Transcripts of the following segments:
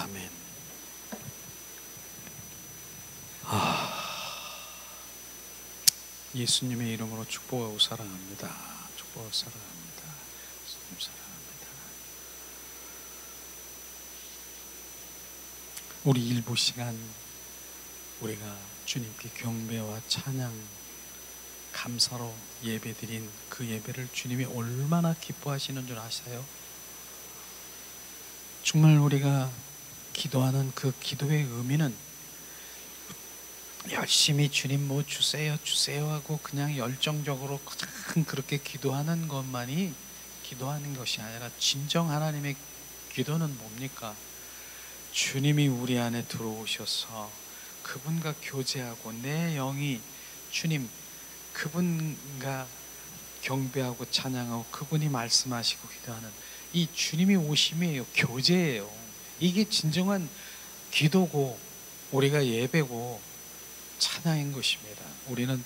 아멘. 예수님의 이름으로 축복하고 사랑합니다. 축복하고 사랑합니다. 예수님 사랑합니다. 우리 일부 시간 우리가 주님께 경배와 찬양, 감사로 예배드린 그 예배를 주님이 얼마나 기뻐하시는 줄 아세요? 정말 우리가 기도하는 그 기도의 의미는 열심히 주님 뭐 주세요 주세요 하고 그냥 열정적으로 그냥 그렇게 기도하는 것만이 기도하는 것이 아니라 진정 하나님의 기도는 뭡니까? 주님이 우리 안에 들어오셔서 그분과 교제하고 내 영이 주님 그분과 경배하고 찬양하고 그분이 말씀하시고 기도하는 이 주님이 오심이에요. 교제예요. 이게 진정한 기도고 우리가 예배고 찬양인 것입니다. 우리는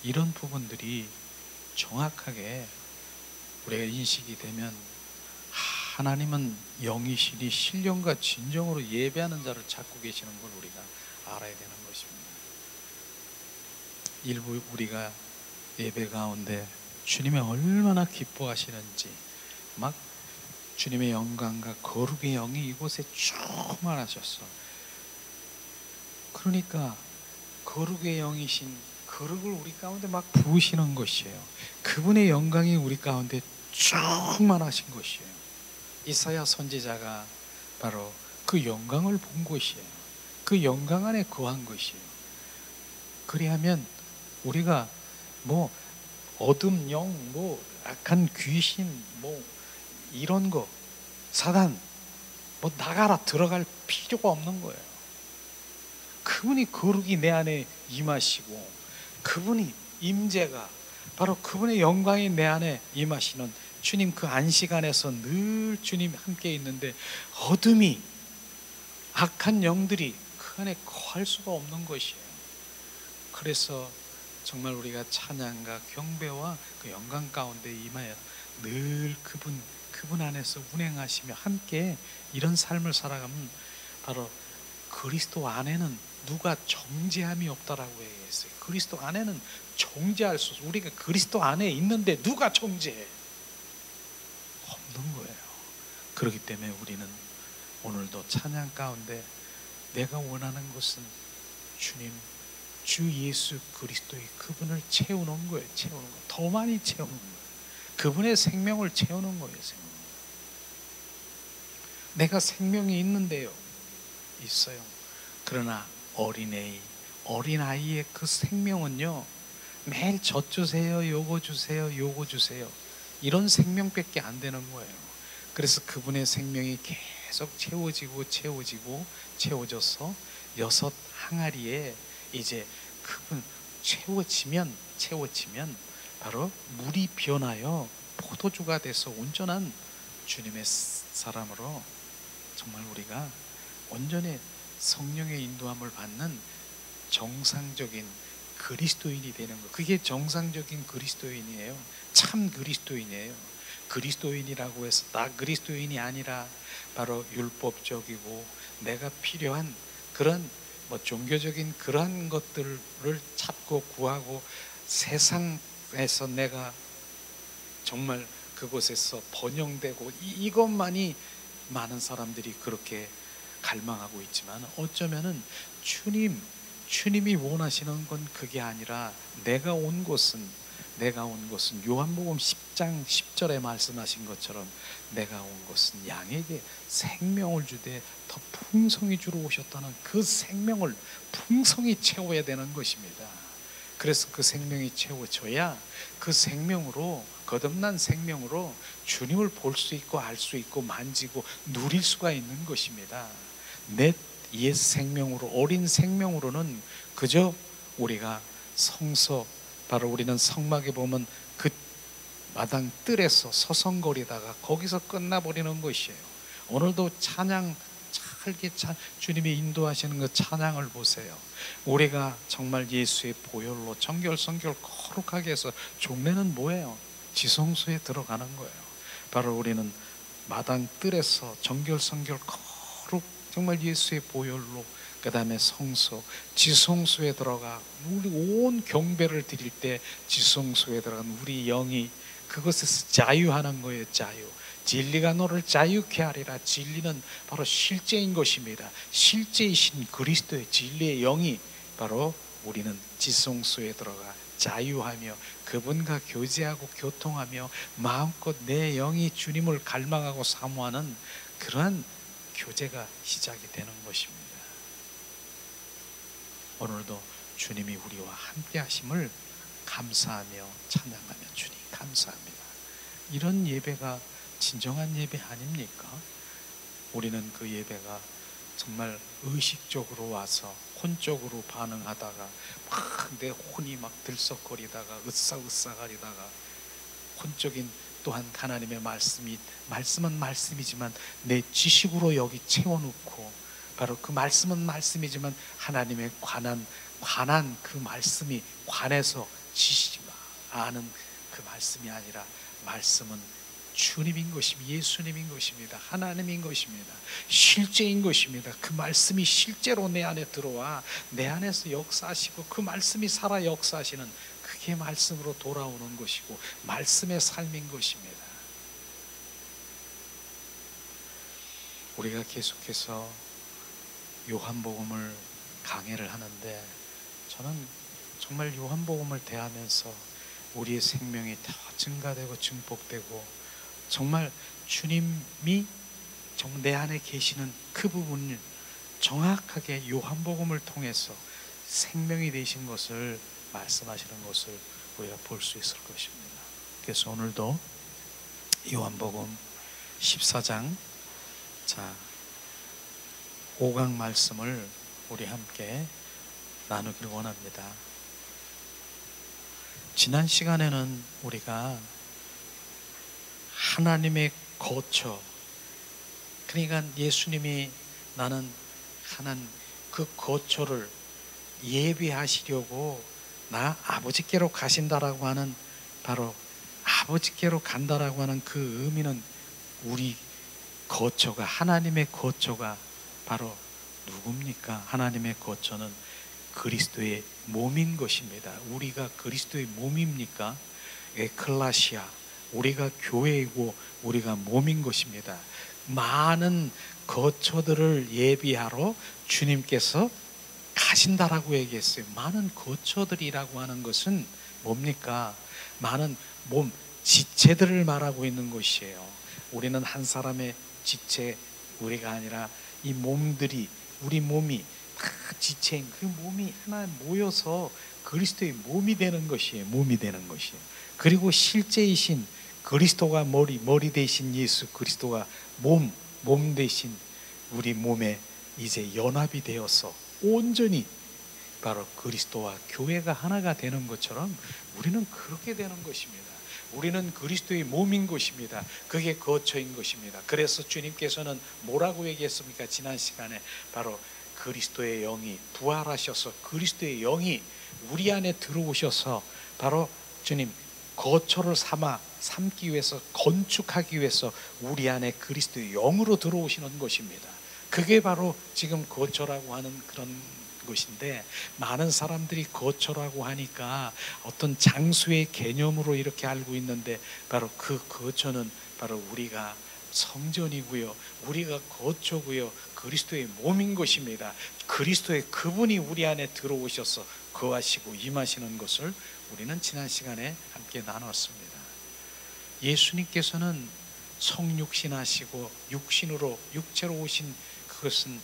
이런 부분들이 정확하게 우리가 인식이 되면 하나님은 영이시니 신령과 진정으로 예배하는 자를 찾고 계시는 걸 우리가 알아야 되는 것입니다. 일부 우리가 예배 가운데 주님이 얼마나 기뻐하시는지 막 주님의 영광과 거룩의 영이 이곳에 충만하셨어. 그러니까 거룩의 영이신 거룩을 우리 가운데 막 부으시는 것이에요. 그분의 영광이 우리 가운데 충만하신 것이에요. 이사야 선지자가 바로 그 영광을 본 것이에요. 그 영광 안에 거한 것이에요. 그리하면 우리가 뭐 어둠 영, 뭐 악한 귀신, 뭐 이런 거 사단 뭐 나가라 들어갈 필요가 없는 거예요. 그분이 거룩이 내 안에 임하시고 그분이 임재가 바로 그분의 영광이 내 안에 임하시는 주님 그 안식안에서 늘 주님 함께 있는데 어둠이 악한 영들이 그 안에 거할 수가 없는 것이에요. 그래서 정말 우리가 찬양과 경배와 그 영광 가운데 임하여 늘 그분 안에서 운행하시며 함께 이런 삶을 살아가면 바로 그리스도 안에는 누가 정죄함이 없다라고 얘기했어요. 그리스도 안에는 정죄할 수 없어요. 우리가 그리스도 안에 있는데 누가 정죄해? 없는 거예요. 그렇기 때문에 우리는 오늘도 찬양 가운데 내가 원하는 것은 주님 주 예수 그리스도의 그분을 채우는 거예요. 채우는 거. 더 많이 채우는 거예요. 그분의 생명을 채우는 거예요. 생명. 내가 생명이 있는데요. 있어요. 그러나 어린아이의 그 생명은요 매일 젖 주세요, 요거 주세요, 요거 주세요 이런 생명밖에 안 되는 거예요. 그래서 그분의 생명이 계속 채워져서 6 항아리에 이제 그분 채워지면 바로 물이 변하여 포도주가 돼서 온전한 주님의 사람으로 정말 우리가 온전히 성령의 인도함을 받는 정상적인 그리스도인이 되는 것. 그게 정상적인 그리스도인이에요. 참 그리스도인이에요. 그리스도인이라고 해서 나 그리스도인이 아니라 바로 율법적이고 내가 필요한 그런 뭐 종교적인 그런 것들을 찾고 구하고 세상에서 내가 정말 그곳에서 번영되고 이것만이 많은 사람들이 그렇게 갈망하고 있지만 어쩌면은 주님이 원하시는 건 그게 아니라 내가 온 곳은 요한복음 10장 10절에 말씀하신 것처럼 내가 온 것은 양에게 생명을 주되 더 풍성히 주러 오셨다는 그 생명을 풍성히 채워야 되는 것입니다. 그래서 그 생명이 채워져야 그 생명으로 거듭난 생명으로 주님을 볼 수 있고 알 수 있고 만지고 누릴 수가 있는 것입니다. 내 옛 생명으로 어린 생명으로는 그저 우리가 성서 바로 우리는 성막에 보면 그 마당 뜰에서 서성거리다가 거기서 끝나버리는 것이에요. 오늘도 찬양 잘게 주님이 인도하시는 그 찬양을 보세요. 우리가 정말 예수의 보혈로 정결성결 거룩하게 해서 종례는 뭐예요? 지성소에 들어가는 거예요. 바로 우리는 마당 뜰에서 정결성결 거룩 정말 예수의 보혈로, 그 다음에 성소, 지성소에 들어가 우리 온 경배를 드릴 때 지성소에 들어간 우리 영이 그것에서 자유하는 거예요. 자유. 진리가 너를 자유케 하리라. 진리는 바로 실제인 것입니다. 실제이신 그리스도의 진리의 영이 바로 우리는 지성소에 들어가 자유하며 그분과 교제하고 교통하며 마음껏 내 영이 주님을 갈망하고 사모하는 그러한 교제가 시작이 되는 것입니다. 오늘도 주님이 우리와 함께 하심을 감사하며 찬양하며 주님 감사합니다. 이런 예배가 진정한 예배 아닙니까? 우리는 그 예배가 정말 의식적으로 와서 혼적으로 반응하다가 막 내 혼이 막 들썩거리다가 으싹으싹거리다가 혼적인 또한 하나님의 말씀은 말씀이지만 내 지식으로 여기 채워놓고 바로 그 말씀은 말씀이지만 하나님의 관한 그 말씀이 관해서 지식이 아는 그 말씀이 아니라 말씀은 주님인 것입니다. 예수님인 것입니다. 하나님인 것입니다. 실제인 것입니다. 그 말씀이 실제로 내 안에 들어와 내 안에서 역사하시고 그 말씀이 살아 역사하시는 그게 말씀으로 돌아오는 것이고 말씀의 삶인 것입니다. 우리가 계속해서 요한복음을 강해를 하는데 저는 정말 요한복음을 대하면서 우리의 생명이 더 증가되고 증폭되고 정말 주님이 내 안에 계시는 그 부분을 정확하게 요한복음을 통해서 생명이 되신 것을 말씀하시는 것을 우리가 볼 수 있을 것입니다. 그래서 오늘도 요한복음 14장 5강 말씀을 우리 함께 나누길 원합니다. 지난 시간에는 우리가 하나님의 거처, 그러니까 예수님이 나는 하나님 그 거처를 예비하시려고 나 아버지께로 가신다라고 하는 바로 아버지께로 간다라고 하는 그 의미는 우리 거처가 하나님의 거처가 바로 누굽니까? 하나님의 거처는 그리스도의 몸인 것입니다. 우리가 그리스도의 몸입니까? 에클라시아, 우리가 교회이고 우리가 몸인 것입니다. 많은 거처들을 예비하러 주님께서 가신다라고 얘기했어요. 많은 거처들이라고 하는 것은 뭡니까? 많은 몸, 지체들을 말하고 있는 것이에요. 우리는 한 사람의 지체, 우리가 아니라 이 몸들이, 우리 몸이 다 지체인 그 몸이 하나 모여서 그리스도의 몸이 되는 것이에요. 몸이 되는 것이에요. 그리고 실제이신 그리스도가 머리 대신 예수 그리스도가 몸 대신 우리 몸에 이제 연합이 되어서 온전히 바로 그리스도와 교회가 하나가 되는 것처럼 우리는 그렇게 되는 것입니다. 우리는 그리스도의 몸인 것입니다. 그게 거처인 것입니다. 그래서 주님께서는 뭐라고 얘기했습니까? 지난 시간에 바로 그리스도의 영이 부활하셔서 그리스도의 영이 우리 안에 들어오셔서 바로 주님 거처를 삼기 위해서 건축하기 위해서 우리 안에 그리스도의 영으로 들어오시는 것입니다. 그게 바로 지금 거처라고 하는 그런 것인데 많은 사람들이 거처라고 하니까 어떤 장소의 개념으로 이렇게 알고 있는데 바로 그 거처는 바로 우리가 성전이고요. 우리가 거처고요. 그리스도의 몸인 것입니다. 그리스도의 그분이 우리 안에 들어오셔서 거하시고 임하시는 것을 우리는 지난 시간에 함께 나눴습니다. 예수님께서는 성육신하시고 육체로 오신 그것은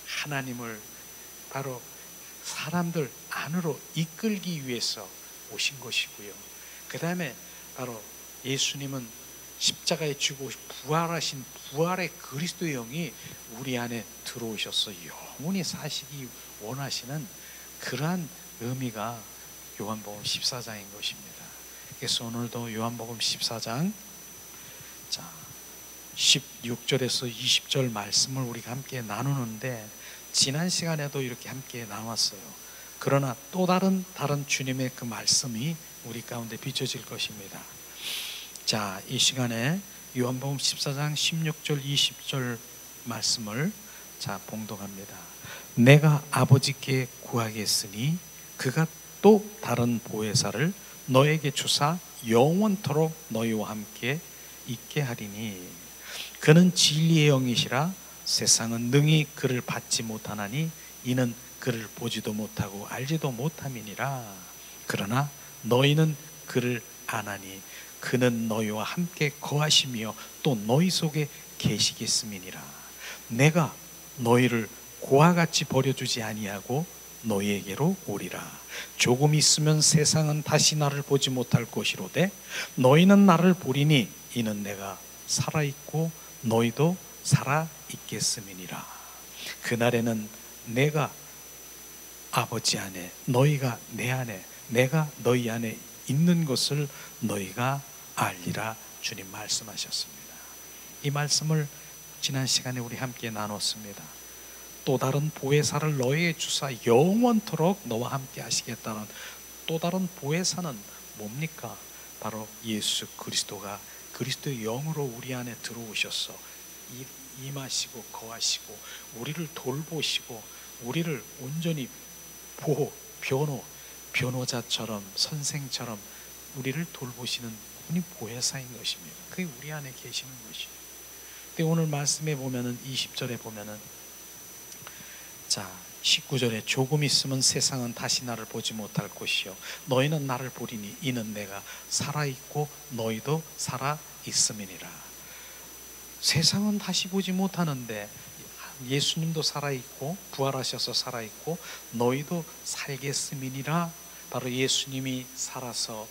하나님을 바로 사람들 안으로 이끌기 위해서 오신 것이고요. 그 다음에 바로 예수님은 십자가에 죽고 부활하신 부활의 그리스도의 영이 우리 안에 들어오셔서 영원히 사시기 원하시는 그러한 의미가 요한복음 14장인 것입니다. 그래서 오늘도 요한복음 14장 16절에서 20절 말씀을 우리가 함께 나누는데 지난 시간에도 이렇게 함께 나눴어요. 그러나 또 다른 주님의 그 말씀이 우리 가운데 비춰질 것입니다. 이 시간에 요한복음 14장 16절 20절 말씀을 자, 봉독합니다. 내가 아버지께 구하겠으니 그가 또 다른 보혜사를 너에게 주사 영원토록 너희와 함께 있게 하리니 그는 진리의 영이시라 세상은 능히 그를 받지 못하나니 이는 그를 보지도 못하고 알지도 못함이니라. 그러나 너희는 그를 아나니 그는 너희와 함께 거하시며 또 너희 속에 계시겠음이니라. 내가 너희를 고와 같이 버려주지 아니하고 너희에게로 오리라. 조금 있으면 세상은 다시 나를 보지 못할 것이로되 너희는 나를 보리니 이는 내가 살아있고 너희도 살아있겠음이니라. 그날에는 내가 아버지 안에 너희가 내 안에 내가 너희 안에 있는 것을 너희가 알리라. 주님 말씀하셨습니다. 이 말씀을 지난 시간에 우리 함께 나눴습니다. 또 다른 보혜사를 너희에게 주사 영원토록 너와 함께 하시겠다는 또 다른 보혜사는 뭡니까? 바로 예수 그리스도가 그리스도의 영으로 우리 안에 들어오셔서 임하시고 거하시고 우리를 돌보시고 우리를 온전히 보호, 변호자처럼 선생처럼 우리를 돌보시는 분이 보혜사인 것입니다. 그게 우리 안에 계시는 것이에요. 근데 오늘 말씀에 보면은 20절에 보면은 자 19절에 조금 있으면 세상은 다시 나를 보지 못할 것이요 너희는 나를 보리니 이는 내가 살아있고 너희도 살아있음이니라. 세상은 다시 보지 못하는데 예수님도 살아있고 부활하셔서 살아있고 너희도 살겠음이니라. 바로 예수님이 살아서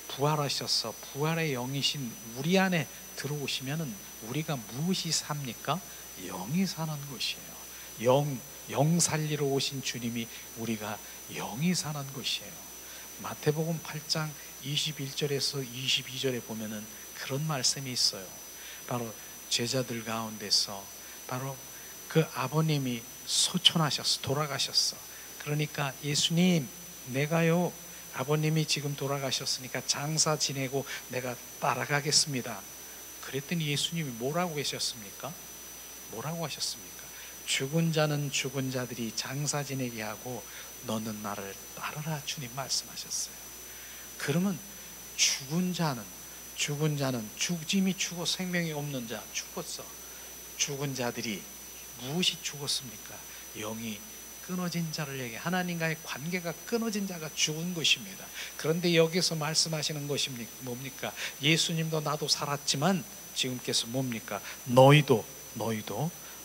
부활하셔서 부활의 영이신 우리 안에 들어오시면은 우리가 무엇이 삽니까? 영이 사는 것이에요. 영 살리러 오신 주님이 우리가 영이 사는 것이에요. 마태복음 8장 21절에서 22절에 보면은 그런 말씀이 있어요. 바로 제자들 가운데서 바로 그 아버님이 소천하셨어, 돌아가셨어. 그러니까 예수님, 내가요 아버님이 지금 돌아가셨으니까 장사 지내고 내가 따라가겠습니다. 그랬더니 예수님이 뭐라고 하셨습니까? 뭐라고 하셨습니까? 죽은 자는 죽은 자들이 장사 지내게 하고 너는 나를 따르라. 주님 말씀하셨어요. 그러면 죽은 자는 이미 죽어 생명이 없는 자 죽었어. 죽은 자들이 무엇이 죽었습니까? 영이 끊어진 자를 얘기해. 하나님과의 관계가 끊어진 자가 죽은 것입니다. 그런데 여기서 말씀하시는 것이 뭡니까? 예수님도 나도 살았지만 지금께서 뭡니까? 너희도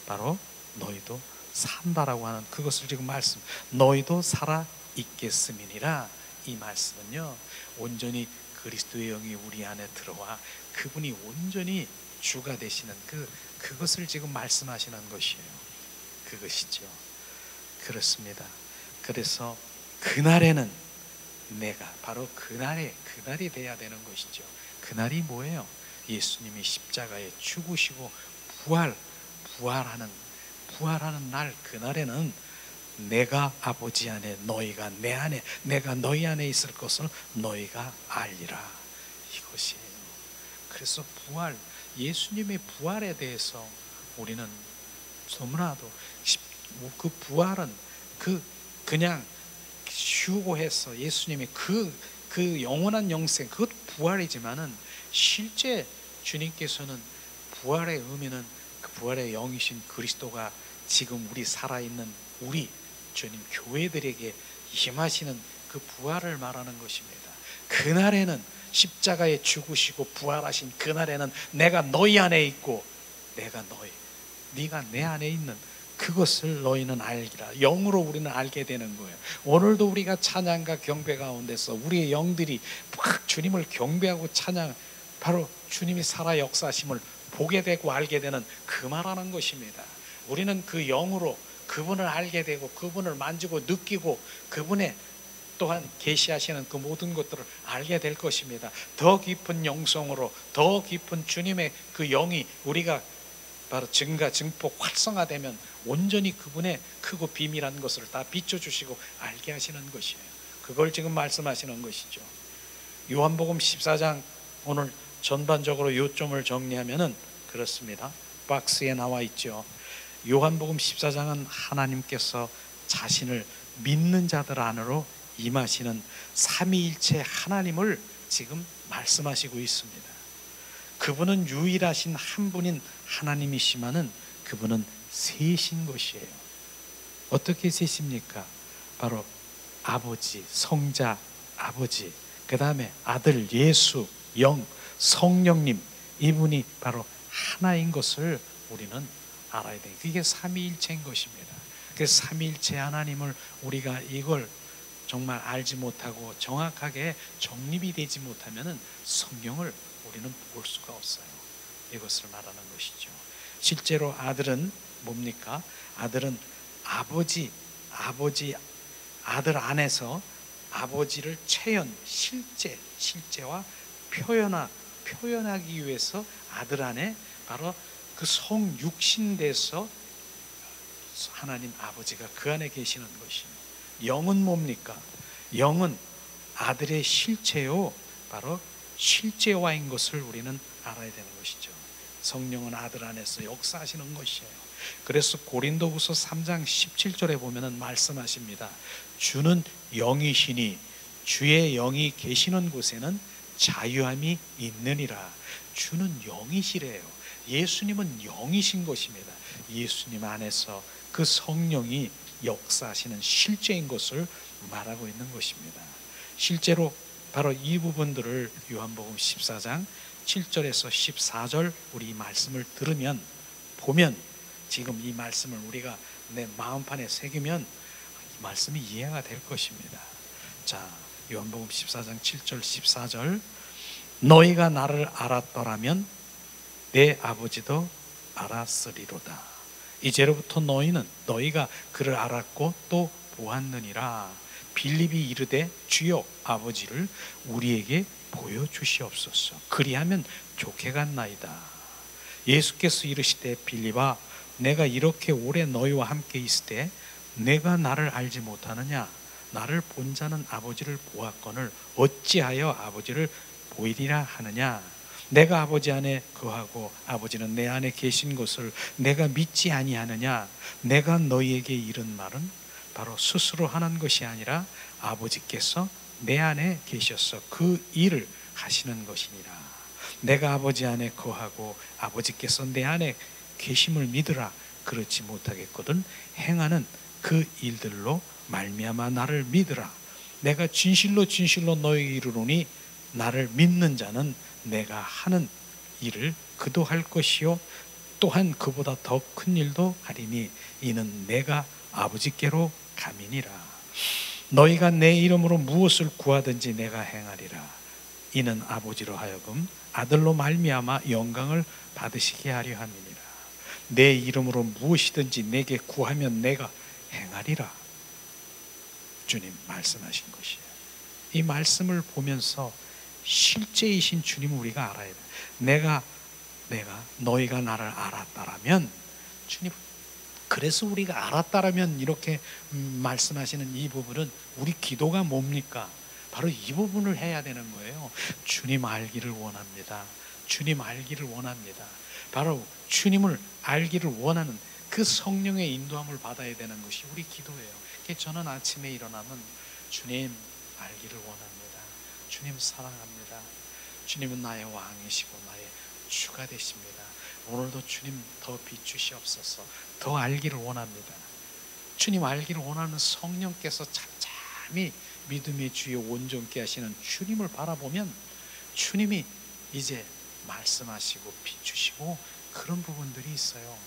바로 너희도 산다라고 하는 그것을 지금 말씀. 너희도 살아 있겠음이니라. 이 말씀은요 온전히 그리스도의 영이 우리 안에 들어와 그분이 온전히 주가 되시는 그것을 지금 말씀하시는 것이에요. 그것이죠. 그렇습니다. 그래서 그날에는 내가 바로 그날이 돼야 되는 것이죠. 그날이 뭐예요? 예수님이 십자가에 죽으시고 부활하는 날, 그날에는 내가 아버지 안에 너희가 내 안에 내가 너희 안에 있을 것을 너희가 알리라. 이것이에요. 그래서 예수님의 부활에 대해서 우리는 너무나도 그 부활은 그냥 휴고해서 예수님의 그 영원한 영생 그것 부활이지만은 실제 주님께서는 부활의 의미는 그 부활의 영이신 그리스도가 지금 우리 살아있는 우리 주님 교회들에게 임하시는 그 부활을 말하는 것입니다. 그날에는 십자가에 죽으시고 부활하신 그날에는 내가 너희 안에 있고 네가 내 안에 있는 그것을 너희는 알기라. 영으로 우리는 알게 되는 거예요. 오늘도 우리가 찬양과 경배 가운데서 우리의 영들이 막 주님을 경배하고 찬양, 바로 주님이 살아 역사심을 보게 되고 알게 되는 그 말하는 것입니다. 우리는 그 영으로 그분을 알게 되고 그분을 만지고 느끼고 그분의 또한 계시하시는 그 모든 것들을 알게 될 것입니다. 더 깊은 영성으로 더 깊은 주님의 그 영이 우리가 바로 증폭 활성화되면 온전히 그분의 크고 비밀한 것을 다 비춰주시고 알게 하시는 것이에요. 그걸 지금 말씀하시는 것이죠. 요한복음 14장 오늘 전반적으로 요점을 정리하면은 그렇습니다. 박스에 나와 있죠. 요한복음 14장은 하나님께서 자신을 믿는 자들 안으로 임하시는 삼위일체 하나님을 지금 말씀하시고 있습니다. 그분은 유일하신 한 분인 하나님이시만은 그분은 셋인 것이에요. 어떻게 셋입니까? 바로 아버지, 성자, 아버지, 그 다음에 아들 예수, 영, 성령님, 이분이 바로 하나인 것을 우리는 알아야 돼요. 그게 삼위일체인 것입니다. 그 삼위일체 하나님을 우리가 이걸 정말 알지 못하고 정확하게 정립이 되지 못하면 성경을 우리는 볼 수가 없어요. 이것을 말하는 것이죠. 실제로 아들은 뭡니까? 아들은 아들 안에서 아버지를 체현, 실제와 표현하기 위해서 아들 안에 바로 그 성육신돼서 하나님 아버지가 그 안에 계시는 것이에요. 영은 뭡니까? 영은 아들의 실체요, 바로 실제화인 것을 우리는 알아야 되는 것이죠. 성령은 아들 안에서 역사하시는 것이에요. 그래서 고린도후서 3장 17절에 보면은 말씀하십니다. 주는 영이시니 주의 영이 계시는 곳에는 자유함이 있느니라. 주는 영이시래요. 예수님은 영이신 것입니다. 예수님 안에서 그 성령이 역사하시는 실제인 것을 말하고 있는 것입니다. 실제로 바로 이 부분들을 요한복음 14장 7절에서 14절 우리 이 말씀을 들으면 보면 지금 이 말씀을 우리가 내 마음판에 새기면 이 말씀이 이해가 될 것입니다. 자, 요한복음 14장 7절 14절 너희가 나를 알았더라면 내 아버지도 알았으리로다. 이제로부터 너희가 그를 알았고 또 보았느니라. 빌립이 이르되 주여 아버지를 우리에게 보여주시옵소서. 그리하면 좋게갔나이다. 예수께서 이르시되 빌립아 내가 이렇게 오래 너희와 함께 있을 때 내가 나를 알지 못하느냐? 나를 본 자는 아버지를 보았거늘 어찌하여 아버지를 보이리라 하느냐? 내가 아버지 안에 거하고 아버지는 내 안에 계신 것을 내가 믿지 아니하느냐? 내가 너희에게 이른 말은 바로 스스로 하는 것이 아니라 아버지께서 내 안에 계셔서 그 일을 하시는 것이니라. 내가 아버지 안에 거하고 아버지께서 내 안에 계심을 믿으라. 그렇지 못하겠거든 행하는 그 일들로 말미암아 나를 믿으라. 내가 진실로 너희에게 이르노니 나를 믿는 자는 내가 하는 일을 그도 할 것이요 또한 그보다 더 큰 일도 하리니 이는 내가 아버지께로 감이니라. 너희가 내 이름으로 무엇을 구하든지 내가 행하리라. 이는 아버지로 하여금 아들로 말미암아 영광을 받으시게 하려 함이니라. 내 이름으로 무엇이든지 내게 구하면 내가 행하리라. 주님 말씀하신 것이에요. 이 말씀을 보면서 실제이신 주님을 우리가 알아야 돼. 내가 너희가 나를 알았다라면 주님, 그래서 우리가 알았다라면 이렇게 말씀하시는 이 부분은 우리 기도가 뭡니까? 바로 이 부분을 해야 되는 거예요. 주님 알기를 원합니다. 주님 알기를 원합니다. 바로 주님을 알기를 원하는 그 성령의 인도함을 받아야 되는 것이 우리 기도예요. 그래서 저는 아침에 일어나면 주님 알기를 원합니다. 주님 사랑합니다. 주님은 나의 왕이시고 나의 주가 되십니다. 오늘도 주님 더 비추시옵소서. 더 알기를 원합니다. 주님 알기를 원하는 성령께서 잠잠히 믿음의 주에 온전케 하시는 주님을 바라보면 주님이 이제 말씀하시고 비추시고 그런 부분들이 있어요.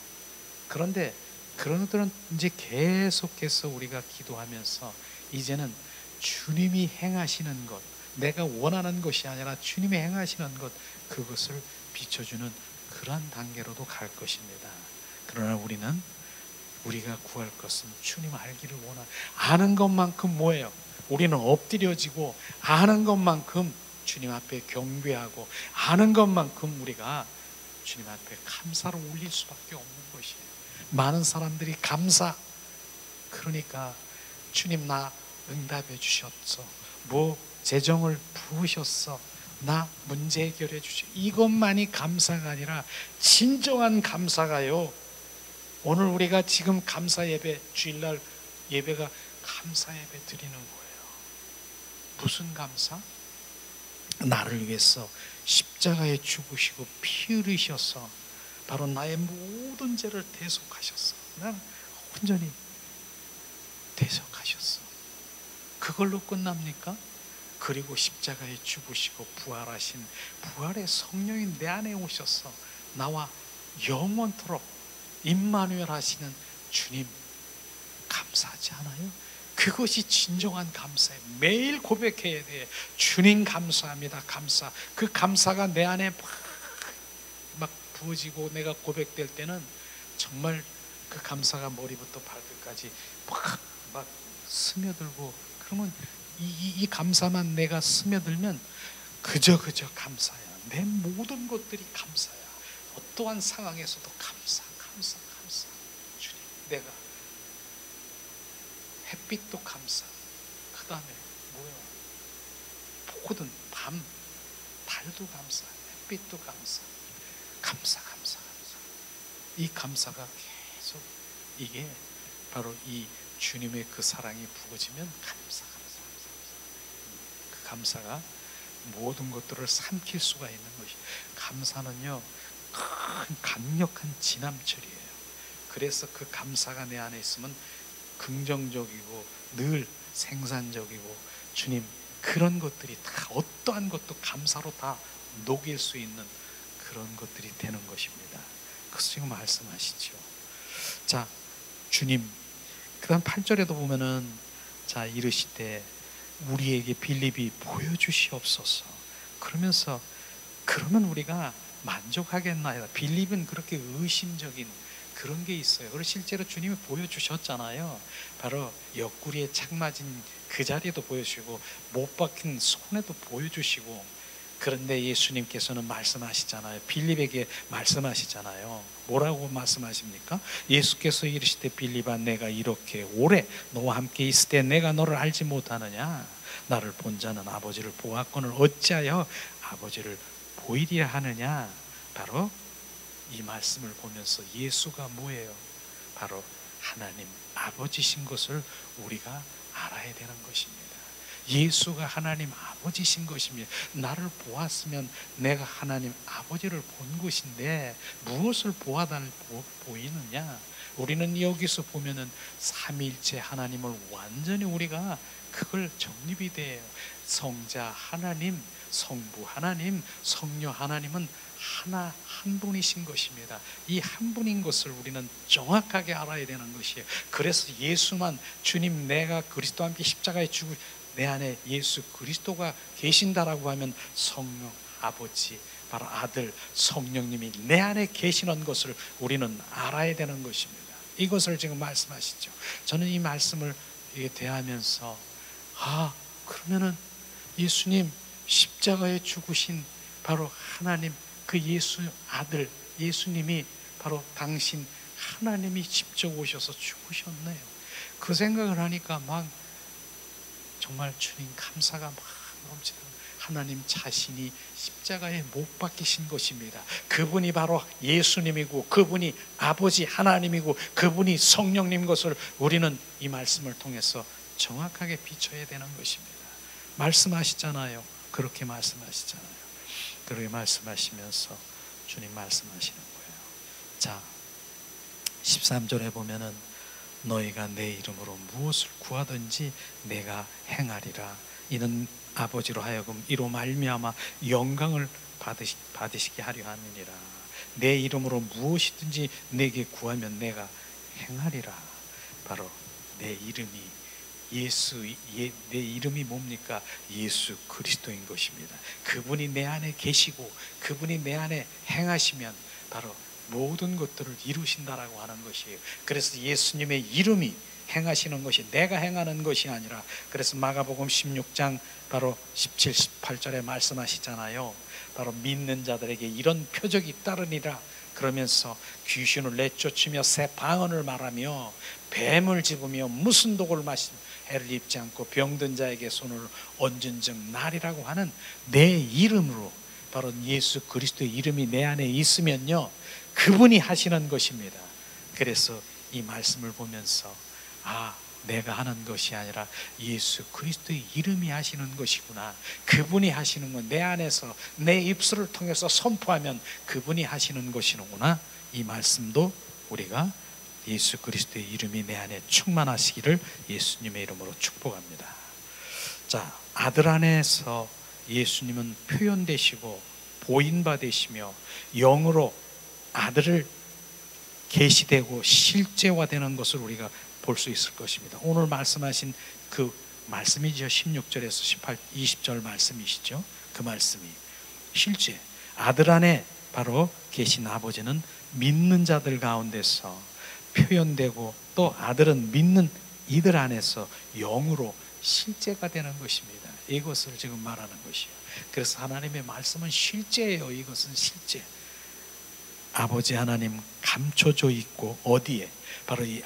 그런데 그런 것들은 이제 계속해서 우리가 기도하면서 이제는 주님이 행하시는 것, 내가 원하는 것이 아니라 주님이 행하시는 것, 그것을 비춰주는 그러한 단계로도 갈 것입니다. 그러나 우리가 구할 것은 주님 알기를 아는 것만큼 뭐예요? 우리는 엎드려지고 아는 것만큼 주님 앞에 경배하고 아는 것만큼 우리가 주님 앞에 감사를 올릴 수밖에 없는 것이에요. 많은 사람들이 감사, 그러니까 주님 나 응답해 주셨어, 뭐 재정을 부으셨어, 나 문제 해결해 주시오, 이것만이 감사가 아니라 진정한 감사가요 오늘 우리가 지금 감사 예배, 주일날 예배가 감사 예배 드리는 거예요. 무슨 감사? 나를 위해서 십자가에 죽으시고 피 흘리셔서 바로 나의 모든 죄를 대속하셨어. 난 온전히 대속하셨어. 그걸로 끝납니까? 그리고 십자가에 죽으시고 부활하신 부활의 성령이 내 안에 오셔서 나와 영원토록 임마누엘 하시는 주님, 감사하지 않아요? 그것이 진정한 감사예요. 매일 고백해야 돼. 주님 감사합니다. 감사. 그 감사가 내 안에 막 부어지고 내가 고백될 때는 정말 그 감사가 머리부터 발끝까지 막 스며들고, 그러면 이 감사만 내가 스며들면 그저 감사야. 내 모든 것들이 감사야. 어떠한 상황에서도 감사. 주님, 내가 햇빛도 감사. 그 다음에 뭐야? 모든 밤, 달도 감사, 햇빛도 감사. 감사. 이 감사가 계속, 이게 바로 이 주님의 그 사랑이 부어지면 감사. 그 감사가 모든 것들을 삼킬 수가 있는 것이. 감사는요, 큰 강력한 진함철이에요. 그래서 그 감사가 내 안에 있으면 긍정적이고 늘 생산적이고, 주님, 그런 것들이 다 어떠한 것도 감사로 다 녹일 수 있는 그런 것들이 되는 것입니다. 그래서 지금 말씀하시죠. 자, 주님, 그 다음 8절에도 보면은, 자, 이르시되 우리에게 빌립이 보여주시옵소서. 그러면서, 그러면 우리가 만족하겠나요? 빌립은 그렇게 의심적인 그런 게 있어요. 그리고 실제로 주님이 보여주셨잖아요. 바로 옆구리에 착 맞은 그 자리에도 보여주시고, 못 박힌 손에도 보여주시고. 그런데 예수님께서는 말씀하시잖아요. 빌립에게 말씀하시잖아요. 뭐라고 말씀하십니까? 예수께서 이르시되 빌립아, 내가 이렇게 오래 너와 함께 있을 때 내가 너를 알지 못하느냐? 나를 본 자는 아버지를 보았거늘 어찌하여 아버지를 보이리라 하느냐? 바로 이 말씀을 보면서 예수가 뭐예요? 바로 하나님 아버지신 것을 우리가 알아야 되는 것입니다. 예수가 하나님 아버지신 것입니다. 나를 보았으면 내가 하나님 아버지를 본 것인데 무엇을 보이느냐? 우리는 여기서 보면은 삼위일체 하나님을 완전히 우리가 그걸 정립이 돼요. 성자 하나님, 성부 하나님, 성녀 하나님은 하나 한 분이신 것입니다. 이 한 분인 것을 우리는 정확하게 알아야 되는 것이에요. 그래서 예수만, 주님, 내가 그리스도와 함께 십자가에 죽을 내 안에 예수 그리스도가 계신다라고 하면 성령 아버지, 바로 아들 성령님이 내 안에 계시는 것을 우리는 알아야 되는 것입니다. 이것을 지금 말씀하시죠. 저는 이 말씀을 대하면서, 그러면은 예수님 십자가에 죽으신 바로 하나님, 그 예수 아들 예수님이 바로 당신 하나님이 직접 오셔서 죽으셨네요. 그 생각을 하니까 막 정말 주님 감사가 막 넘치더라고요. 하나님 자신이 십자가에 못 박히신 것입니다. 그분이 바로 예수님이고, 그분이 아버지 하나님이고, 그분이 성령님 것을 우리는 이 말씀을 통해서 정확하게 비춰야 되는 것입니다. 말씀하시잖아요. 그렇게 말씀하시잖아요. 그렇게 말씀하시면서 주님 말씀하시는 거예요. 자, 13절에 보면은 너희가 내 이름으로 무엇을 구하든지 내가 행하리라. 이는 아버지로 하여금 이로 말미암아 영광을 받으시게 하려 함이니라. 내 이름으로 무엇이든지 내게 구하면 내가 행하리라. 바로 내 이름이 내 이름이 뭡니까? 예수 그리스도인 것입니다. 그분이 내 안에 계시고 그분이 내 안에 행하시면 바로 모든 것들을 이루신다라고 하는 것이에요. 그래서 예수님의 이름이 행하시는 것이 내가 행하는 것이 아니라, 그래서 마가복음 16장 바로 17, 18절에 말씀하시잖아요. 바로 믿는 자들에게 이런 표적이 따르니라. 그러면서 귀신을 내쫓으며 새 방언을 말하며 뱀을 집으며 무슨 독을 마시며 해를 입지 않고 병든 자에게 손을 얹은 즉 나리라고 하는 내 이름으로, 바로 예수 그리스도의 이름이 내 안에 있으면요, 그분이 하시는 것입니다. 그래서 이 말씀을 보면서 내가 하는 것이 아니라 예수 그리스도의 이름이 하시는 것이구나. 그분이 하시는 건 내 안에서 내 입술을 통해서 선포하면 그분이 하시는 것이구나. 이 말씀도 우리가 예수 그리스도의 이름이 내 안에 충만하시기를 예수님의 이름으로 축복합니다. 자, 아들 안에서 예수님은 표현되시고 보인바 되시며 영으로 아들을 계시되고 실제화되는 것을 우리가 볼 수 있을 것입니다. 오늘 말씀하신 그 말씀이죠. 16절에서 18, 20절 말씀이시죠. 그 말씀이 실제 아들 안에 바로 계신 아버지는 믿는 자들 가운데서 표현되고 또 아들은 믿는 이들 안에서 영으로 실제가 되는 것입니다. 이것을 지금 말하는 것이에요. 그래서 하나님의 말씀은 실제예요. 이것은 실제. 아버지 하나님 감춰져 있고 어디에? 바로 이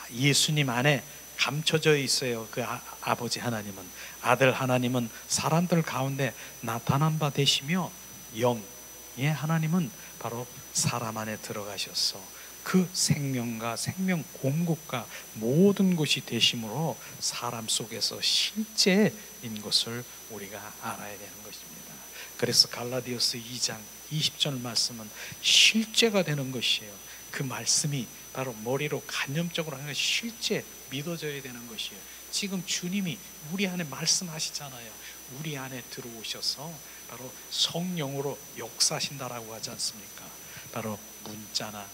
예수님 안에 감춰져 있어요. 그 아버지 하나님은. 아들 하나님은 사람들 가운데 나타난 바 되시며 영의 하나님은 바로 사람 안에 들어가셔서 그 생명과 생명 공급과 모든 것이 되심으로 사람 속에서 실제인 것을 우리가 알아야 되는 것입니다. 그래서 갈라디아서 2장 20절 말씀은 실제가 되는 것이에요. 그 말씀이 바로 머리로 간접적으로 하는 것이 실제 믿어져야 되는 것이에요. 지금 주님이 우리 안에 말씀하시잖아요. 우리 안에 들어오셔서 바로 성령으로 역사하신다라고 하지 않습니까? 바로 문자나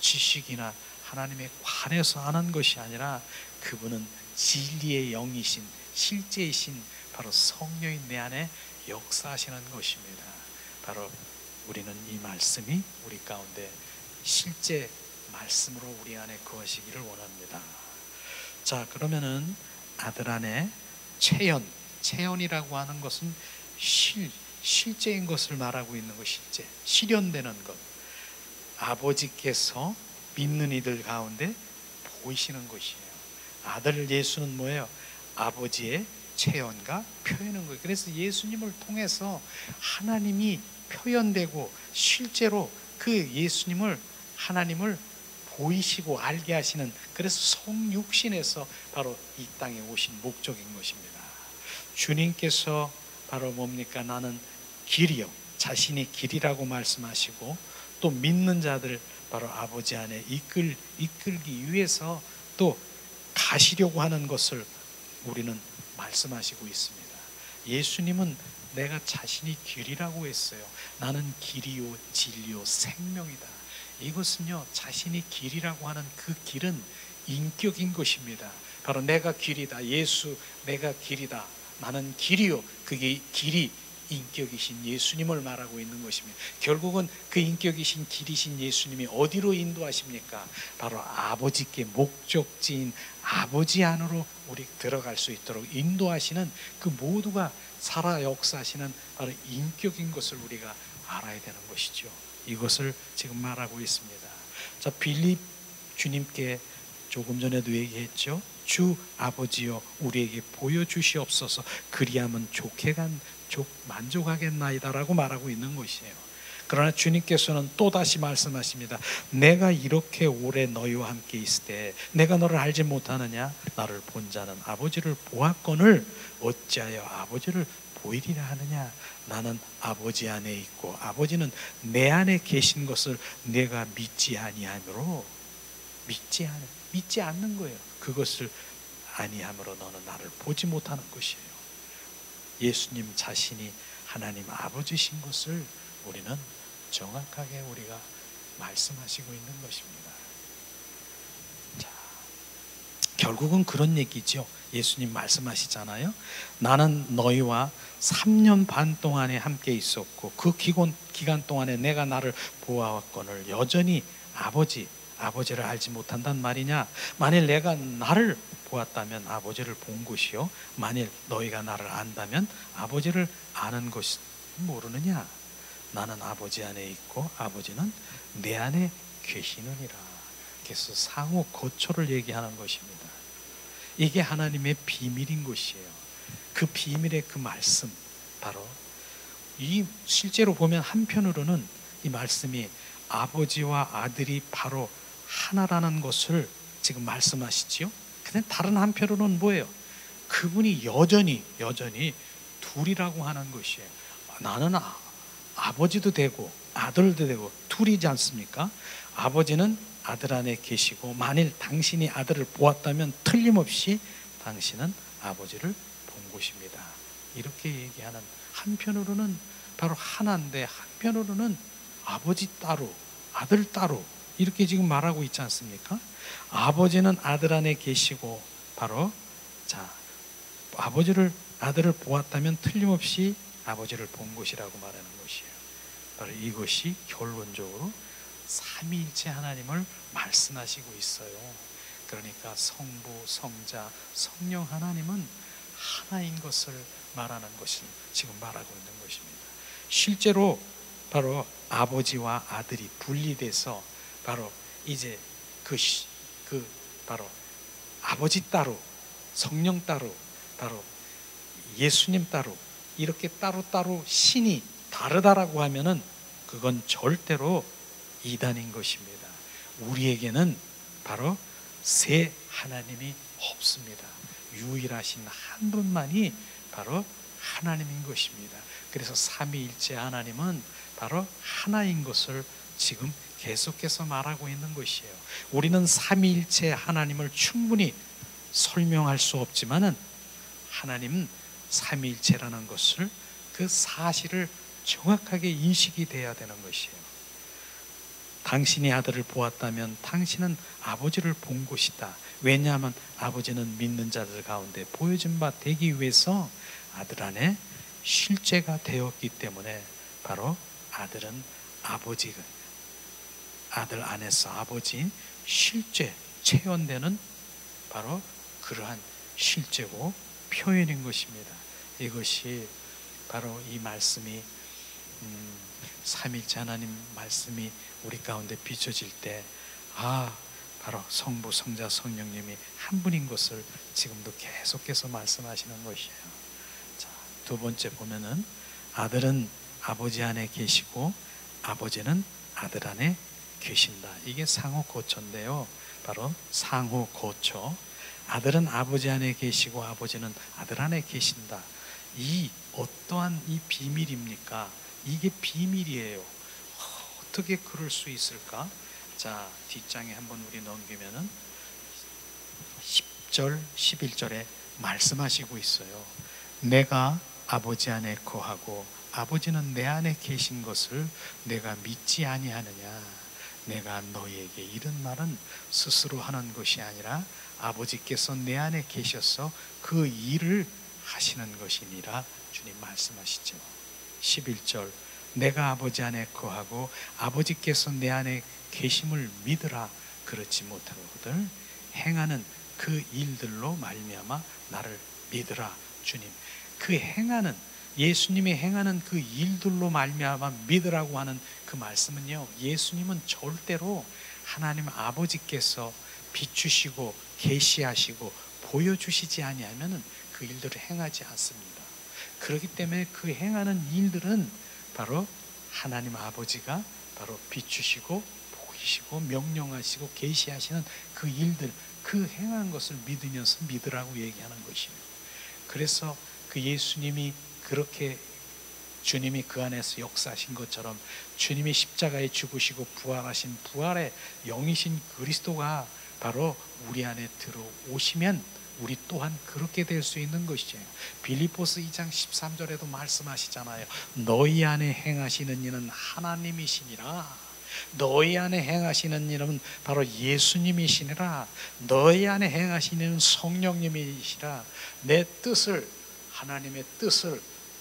지식이나 하나님에 관해서 하는 것이 아니라 그분은 진리의 영이신 실제이신 바로 성령인 내 안에 역사하시는 것입니다. 바로 우리는 이 말씀이 우리 가운데 실제 말씀으로 우리 안에 거하시기를 원합니다. 자, 그러면은 아들 안에 체현이라고 하는 것은 실제인 것을 말하고 있는 것, 실제 실현되는 것. 아버지께서 믿는 이들 가운데 보이시는 것이에요. 아들 예수는 뭐예요? 아버지의 체현과 표현인 거예요. 그래서 예수님을 통해서 하나님이 표현되고 실제로 그 예수님을 하나님을 보이시고 알게 하시는, 그래서 성육신에서 바로 이 땅에 오신 목적인 것입니다. 주님께서 바로 뭡니까? 나는 길이요, 자신이 길이라고 말씀하시고 또 믿는 자들 바로 아버지 안에 이끌기 위해서 또 가시려고 하는 것을 우리는 말씀하시고 있습니다. 예수님은 내가 자신이 길이라고 했어요. 나는 길이요 진리요 생명이다. 이것은요, 자신이 길이라고 하는 그 길은 인격인 것입니다. 바로 내가 길이다. 예수 내가 길이다. 나는 길이요. 그게 길이 인격이신 예수님을 말하고 있는 것입니다. 결국은 그 인격이신 길이신 예수님이 어디로 인도하십니까? 바로 아버지께 목적지인 아버지 안으로 우리 들어갈 수 있도록 인도하시는 그 모두가 살아 역사하시는 바로 인격인 것을 우리가 알아야 되는 것이죠. 이것을 지금 말하고 있습니다. 자, 빌립 주님께 조금 전에도 얘기했죠. 주 아버지여 우리에게 보여주시옵소서. 그리하면 만족하겠나이다라고 말하고 있는 것이에요. 그러나 주님께서는 또다시 말씀하십니다. 내가 이렇게 오래 너희와 함께 있을 때 내가 너를 알지 못하느냐? 나를 본 자는 아버지를 보았거늘 어찌하여 아버지를 보이리라 하느냐? 나는 아버지 안에 있고 아버지는 내 안에 계신 것을 내가 믿지 아니하므로 믿지 않는 거예요. 그것을 아니하므로 너는 나를 보지 못하는 것이에요. 예수님 자신이 하나님 아버지신 것을 우리는 정확하게 우리가 말씀하시고 있는 것입니다. 자, 결국은 그런 얘기죠. 예수님 말씀하시잖아요. 나는 너희와 3년 반 동안에 함께 있었고 그 기간 동안에 내가 나를 보아왔거늘 여전히 아버지를 알지 못한단 말이냐? 만일 내가 나를 보았다면 아버지를 본 것이요 만일 너희가 나를 안다면 아버지를 아는 것이 모르느냐? 나는 아버지 안에 있고 아버지는 내 안에 계시느니라. 그래서 상호 거초를 얘기하는 것입니다. 이게 하나님의 비밀인 것이에요. 그 비밀의 그 말씀, 바로 이 실제로 보면 한편으로는 이 말씀이 아버지와 아들이 바로 하나라는 것을 지금 말씀하시지요. 근데 다른 한편으로는 뭐예요? 그분이 여전히 둘이라고 하는 것이에요. 나는 아버지도 되고 아들도 되고 둘이지 않습니까? 아버지는 아들 안에 계시고 만일 당신이 아들을 보았다면 틀림없이 당신은 아버지를 본 것입니다. 이렇게 얘기하는, 한편으로는 바로 하나인데 한편으로는 아버지 따로 아들 따로 이렇게 지금 말하고 있지 않습니까? 아버지는 아들 안에 계시고 바로 아들을 보았다면 틀림없이 아버지를 본 것이라고 말하는 것이에요. 바로 이것이 결론적으로 삼위일체 하나님을 말씀하시고 있어요. 그러니까 성부, 성자, 성령 하나님은 하나인 것을 말하는 것을 지금 말하고 있는 것입니다. 실제로 바로 아버지와 아들이 분리돼서 바로 이제 바로 아버지 따로, 성령 따로, 바로 예수님 따로 이렇게 따로따로 신이 다르다라고 하면은 그건 절대로 이단인 것입니다. 우리에게는 바로 세 하나님이 없습니다. 유일하신 한 분만이 바로 하나님인 것입니다. 그래서 삼위일체 하나님은 바로 하나인 것을 지금 계속해서 말하고 있는 것이에요. 우리는 삼위일체 하나님을 충분히 설명할 수 없지만은 하나님은 삼위일체라는 것을, 그 사실을 정확하게 인식이 돼야 되는 것이에요. 당신이 아들을 보았다면 당신은 아버지를 본 것이다. 왜냐하면 아버지는 믿는 자들 가운데 보여진 바 되기 위해서 아들 안에 실제가 되었기 때문에 바로 아들은 아들 안에서 아버지인 실제 체현되는 바로 그러한 실제고 표현인 것입니다. 이것이 바로 이 말씀이 삼위일체 하나님 말씀이 우리 가운데 비춰질 때 바로 성부, 성자, 성령님이 한 분인 것을 지금도 계속해서 말씀하시는 것이에요. 자, 두 번째 보면은 아들은 아버지 안에 계시고 아버지는 아들 안에 계신다. 이게 상호고초인데요. 바로 상호고초. 아들은 아버지 안에 계시고 아버지는 아들 안에 계신다. 이 어떠한 이 비밀입니까? 이게 비밀이에요. 어떻게 그럴 수 있을까? 자, 뒷장에 한번 우리 넘기면은 10절, 11절에 말씀하시고 있어요. 내가 아버지 안에 거하고 아버지는 내 안에 계신 것을 내가 믿지 아니하느냐. 내가 너희에게 이런 말은 스스로 하는 것이 아니라 아버지께서 내 안에 계셔서 그 일을 하시는 것이니라. 주님 말씀하시죠. 11절 내가 아버지 안에 거하고 아버지께서 내 안에 계심을 믿으라. 그렇지 못하거든 행하는 그 일들로 말미암아 나를 믿으라. 주님, 그 행하는, 예수님이 행하는 그 일들로 말미암아 믿으라고 하는 그 말씀은요, 예수님은 절대로 하나님 아버지께서 비추시고 계시하시고 보여주시지 아니하면은 그 일들을 행하지 않습니다. 그렇기 때문에 그 행하는 일들은 바로 하나님 아버지가 바로 비추시고 보이시고 명령하시고 계시하시는 그 일들, 그 행한 것을 믿으면서 믿으라고 얘기하는 것이에요. 그래서 그 예수님이 그렇게 주님이 그 안에서 역사하신 것처럼 주님이 십자가에 죽으시고 부활하신 부활의 영이신 그리스도가 바로 우리 안에 들어오시면 우리 또한 그렇게 될 수 있는 것이죠. 빌립보서 2장 13절에도 말씀하시잖아요. 너희 안에 행하시는 이는 하나님이시니라. 너희 안에 행하시는 이는 바로 예수님이시니라. 너희 안에 행하시는 이는 성령님이시라. 내 뜻을, 하나님의 뜻을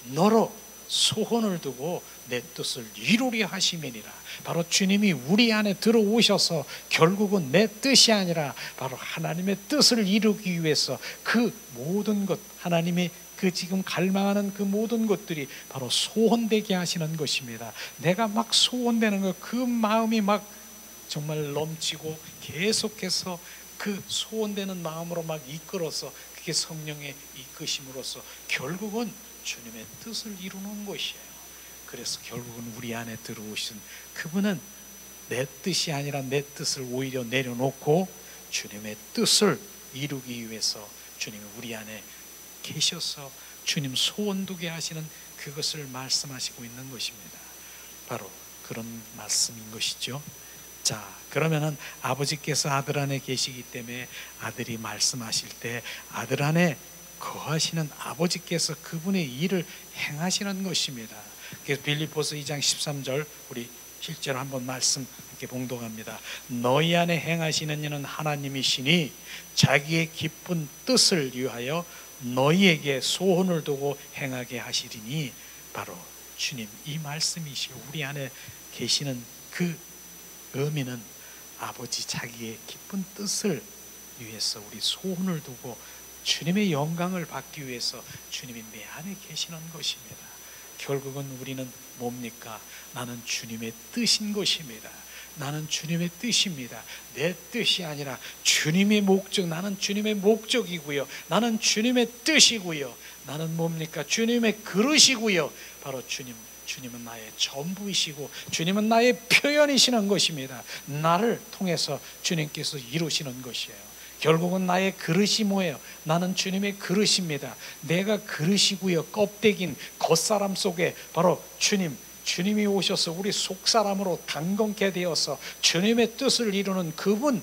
너로 소원을 두고 내 뜻을 이루려 하심이니라. 바로 주님이 우리 안에 들어오셔서 결국은 내 뜻이 아니라 바로 하나님의 뜻을 이루기 위해서 그 모든 것, 하나님의 그 지금 갈망하는 그 모든 것들이 바로 소원되게 하시는 것입니다. 내가 막 소원되는 것, 그 마음이 막 정말 넘치고 계속해서 그 소원되는 마음으로 막 이끌어서 그게 성령의 이끄심으로써 결국은 주님의 뜻을 이루는 것이에요. 그래서 결국은 우리 안에 들어오신 그분은 내 뜻이 아니라 내 뜻을 오히려 내려놓고 주님의 뜻을 이루기 위해서 주님이 우리 안에 계셔서 주님 소원두게 하시는 그것을 말씀하시고 있는 것입니다. 바로 그런 말씀인 것이죠. 자, 그러면은 아버지께서 아들 안에 계시기 때문에 아들이 말씀하실 때 아들 안에 거하시는 아버지께서 그분의 일을 행하시는 것입니다. 그래서 빌립보서 2장 13절 우리 실제로 한번 말씀 이렇게 봉독합니다. 너희 안에 행하시는 이는 하나님이시니 자기의 기쁜 뜻을 위하여 너희에게 소원을 두고 행하게 하시리니, 바로 주님 이 말씀이시고 우리 안에 계시는 그 의미는 아버지 자기의 기쁜 뜻을 위해서 우리 소원을 두고 주님의 영광을 받기 위해서 주님이 내 안에 계시는 것입니다. 결국은 우리는 뭡니까? 나는 주님의 뜻인 것입니다. 나는 주님의 뜻입니다. 내 뜻이 아니라 주님의 목적, 나는 주님의 목적이고요. 나는 주님의 뜻이고요. 나는 뭡니까? 주님의 그릇이고요. 바로 주님은 나의 전부이시고 주님은 나의 표현이시는 것입니다. 나를 통해서 주님께서 이루시는 것이에요. 결국은 나의 그릇이 뭐예요? 나는 주님의 그릇입니다. 내가 그릇이고요. 껍데기인 겉사람 속에 바로 주님이 오셔서 우리 속사람으로 담궈게 되어서 주님의 뜻을 이루는 그분의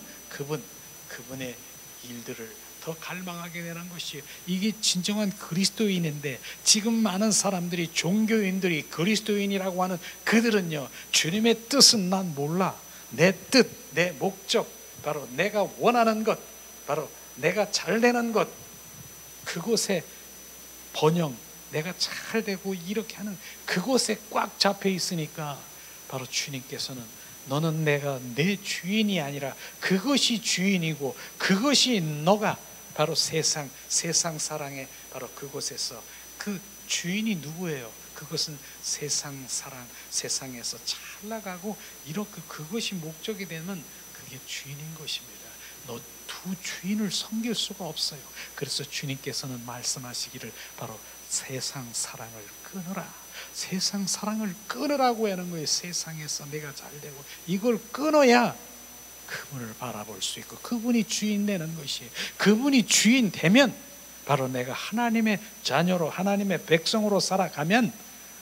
일들을 더 갈망하게 되는 것이에요. 이게 진정한 그리스도인인데, 지금 많은 사람들이 종교인들이 그리스도인이라고 하는 그들은요, 주님의 뜻은 난 몰라. 내 뜻, 내 목적, 바로 내가 원하는 것, 바로 내가 잘 되는 것, 그곳에 번영, 내가 잘 되고 이렇게 하는 그곳에 꽉 잡혀 있으니까 바로 주님께서는 너는 내가 내 주인이 아니라 그것이 주인이고 그것이 너가 바로 세상 사랑의 바로 그곳에서 그 주인이 누구예요? 그것은 세상 사랑, 세상에서 잘 나가고 이렇게 그것이 목적이 되면 그게 주인인 것입니다. 너 두 주인을 섬길 수가 없어요. 그래서 주님께서는 말씀하시기를 바로 세상 사랑을 끊으라. 세상 사랑을 끊으라고 하는 거예요. 세상에서 내가 잘 되고 이걸 끊어야 그분을 바라볼 수 있고 그분이 주인 되는 것이에요. 그분이 주인 되면 바로 내가 하나님의 자녀로 하나님의 백성으로 살아가면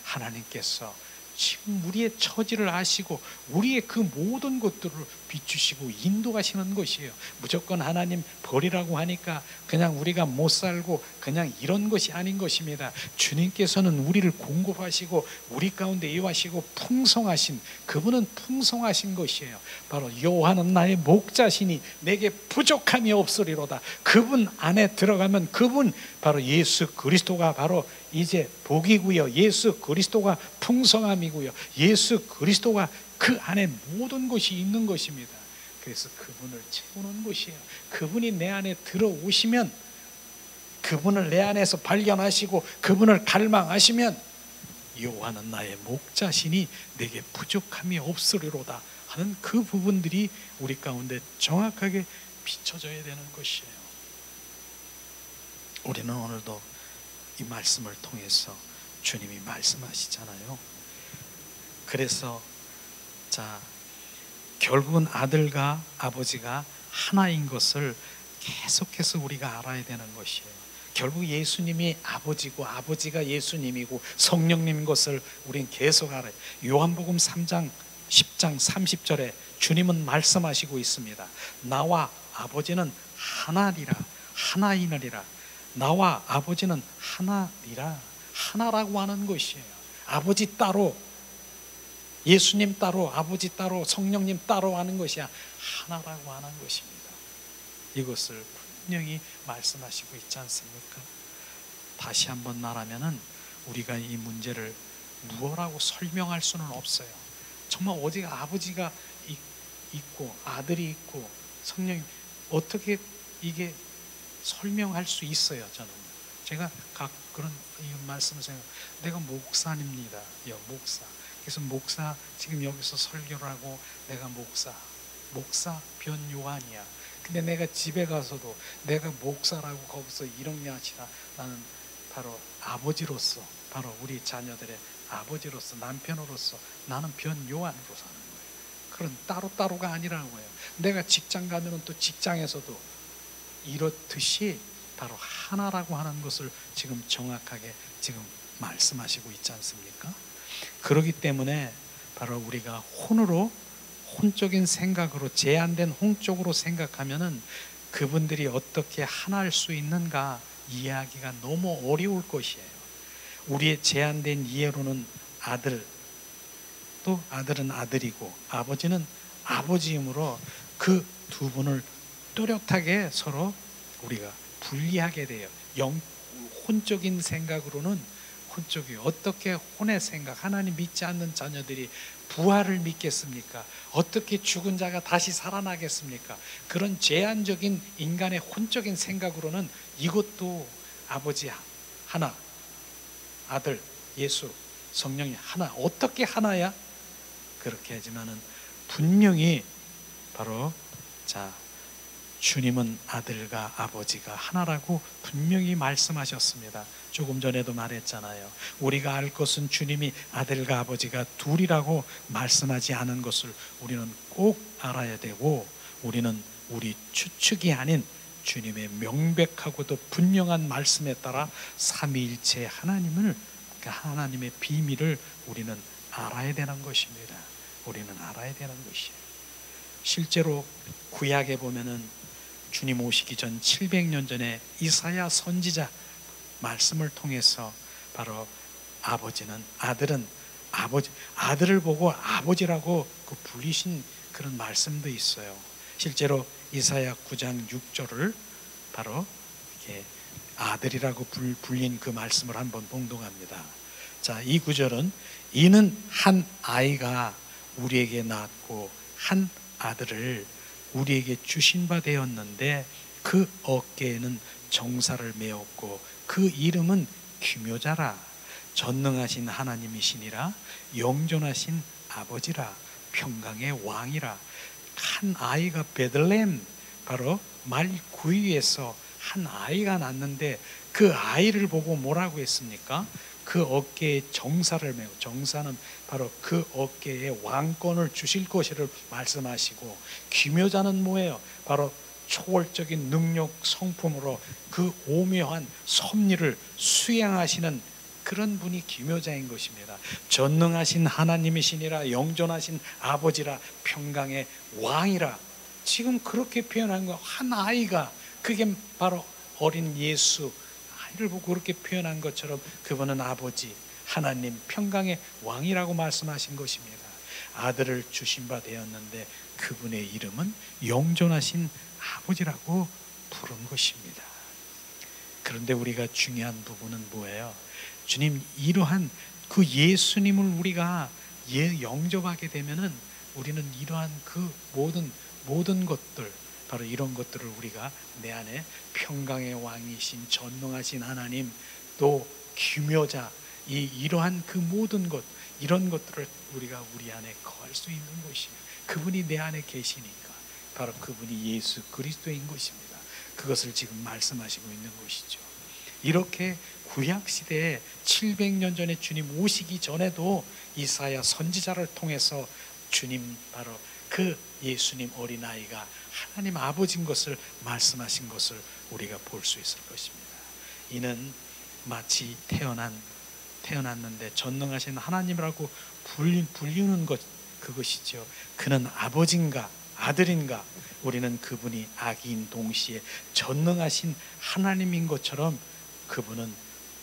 하나님께서 지금 우리의 처지를 아시고 우리의 그 모든 것들을 비추시고 인도하시는 것이에요. 무조건 하나님 버리라고 하니까 그냥 우리가 못 살고 그냥 이런 것이 아닌 것입니다. 주님께서는 우리를 공급하시고 우리 가운데 임하시고 풍성하신, 그분은 풍성하신 것이에요. 바로 여호와는 나의 목자시니 내게 부족함이 없으리로다. 그분 안에 들어가면 그분 바로 예수 그리스도가 바로 이제 복이고요. 예수 그리스도가 풍성함이고요. 예수 그리스도가 그 안에 모든 것이 있는 것입니다. 그래서 그분을 채우는 것이에요. 그분이 내 안에 들어오시면, 그분을 내 안에서 발견하시고 그분을 갈망하시면 여호와는 나의 목자시니 내게 부족함이 없으리로다 하는 그 부분들이 우리 가운데 정확하게 비춰져야 되는 것이에요. 우리는 오늘도 이 말씀을 통해서 주님이 말씀하시잖아요. 그래서 결국은 아들과 아버지가 하나인 것을 계속해서 우리가 알아야 되는 것이에요. 결국 예수님이 아버지고 아버지가 예수님이고 성령님인 것을 우린 계속 알아요. 요한복음 3장 10장 30절에 주님은 말씀하시고 있습니다. 나와 아버지는 하나리라, 하나이느리라. 나와 아버지는 하나리라. 하나라고 하는 것이에요. 아버지 따로, 예수님 따로, 아버지 따로, 성령님 따로 하는 것이 하나라고 하는 것입니다. 이것을 분명히 말씀하시고 있지 않습니까? 다시 한번 말하면은 우리가 이 문제를 무엇라고 설명할 수는 없어요. 정말 어디 아버지가 있고 아들이 있고 성령이 어떻게 이게 설명할 수 있어요. 저는 제가 각 그런 말씀을 생각. 내가 목사입니다. 목사. 그래서 목사 지금 여기서 설교를 하고 내가 목사 변요한이야. 근데 내가 집에 가서도 내가 목사라고 거기서 이런 게 아니라 나는 바로 아버지로서, 바로 우리 자녀들의 아버지로서, 남편으로서 나는 변요한으로 사는 거예요. 그런 따로따로가 아니라고요. 내가 직장 가면은 또 직장에서도 이렇듯이 바로 하나라고 하는 것을 지금 정확하게 지금 말씀하시고 있지 않습니까? 그렇기 때문에 바로 우리가 혼적인 생각으로, 제한된 혼적으로 생각하면은 그분들이 어떻게 하나일 수 있는가 이해하기가 너무 어려울 것이에요. 우리의 제한된 이해로는 또 아들은 아들이고 아버지는 아버지이므로 그 두 분을 뚜렷하게 서로 우리가 분리하게 돼요. 혼적인 생각으로는 어떻게 혼의 생각, 하나님 믿지 않는 자녀들이 부활을 믿겠습니까? 어떻게 죽은 자가 다시 살아나겠습니까? 그런 제한적인 인간의 혼적인 생각으로는 이것도 아버지 하나, 아들, 예수, 성령이 하나, 어떻게 하나야? 그렇게 하지만은 분명히 바로 주님은 아들과 아버지가 하나라고 분명히 말씀하셨습니다. 조금 전에도 말했잖아요. 우리가 알 것은 주님이 아들과 아버지가 둘이라고 말씀하지 않은 것을 우리는 꼭 알아야 되고, 우리는 우리 추측이 아닌 주님의 명백하고도 분명한 말씀에 따라 삼위일체 하나님의 비밀을 우리는 알아야 되는 것입니다. 우리는 알아야 되는 것이에요. 실제로 구약에 보면은 주님 오시기 전 700년 전에 이사야 선지자 말씀을 통해서 바로 아들을 보고 아버지라고 불리신 그런 말씀도 있어요. 실제로 이사야 9장 6절을 바로 이렇게 아들이라고 불린 그 말씀을 한번 봉독합니다. 이 구절은 이는 한 아이가 우리에게 낳았고 한 아들을 우리에게 주신 바 되었는데 그 어깨에는 정사를 메었고 그 이름은 기묘자라. 전능하신 하나님이시니라. 영존하신 아버지라. 평강의 왕이라. 한 아이가 베들레헴 바로 말구이에서 한 아이가 낳는데 그 아이를 보고 뭐라고 했습니까? 그 어깨에 정사를 메고, 정사는 바로 그 어깨에 왕권을 주실 것이를 말씀하시고, 기묘자는 뭐예요? 바로 초월적인 능력 성품으로 그 오묘한 섭리를 수행하시는 그런 분이 기묘자인 것입니다. 전능하신 하나님이시니라. 영존하신 아버지라. 평강의 왕이라. 지금 그렇게 표현한 거, 한 아이가, 그게 바로 어린 예수 아이를 보고 그렇게 표현한 것처럼 그분은 아버지, 하나님, 평강의 왕이라고 말씀하신 것입니다. 아들을 주신 바 되었는데 그분의 이름은 영존하신 아버지라고 부른 것입니다. 그런데 우리가 중요한 부분은 뭐예요? 주님, 이러한 그 예수님을 우리가 영접하게 되면은 우리는 이러한 그 모든 것들, 바로 이런 것들을 우리가 내 안에 평강의 왕이신 전능하신 하나님, 또 기묘자, 이러한 그 모든 것, 이런 것들을 우리가 우리 안에 거할 수 있는 것이에요. 그분이 내 안에 계시니까 바로 그분이 예수 그리스도인 것입니다. 그것을 지금 말씀하시고 있는 것이죠. 이렇게 구약시대에 700년 전에 주님 오시기 전에도 이사야 선지자를 통해서 주님, 바로 그 예수님 어린아이가 하나님 아버지인 것을 말씀하신 것을 우리가 볼 수 있을 것입니다. 이는 마치 태어났는데 전능하신 하나님이라고 불리는 것, 그것이죠. 그는 아버지인가 아들인가? 우리는 그분이 아기인 동시에 전능하신 하나님인 것처럼 그분은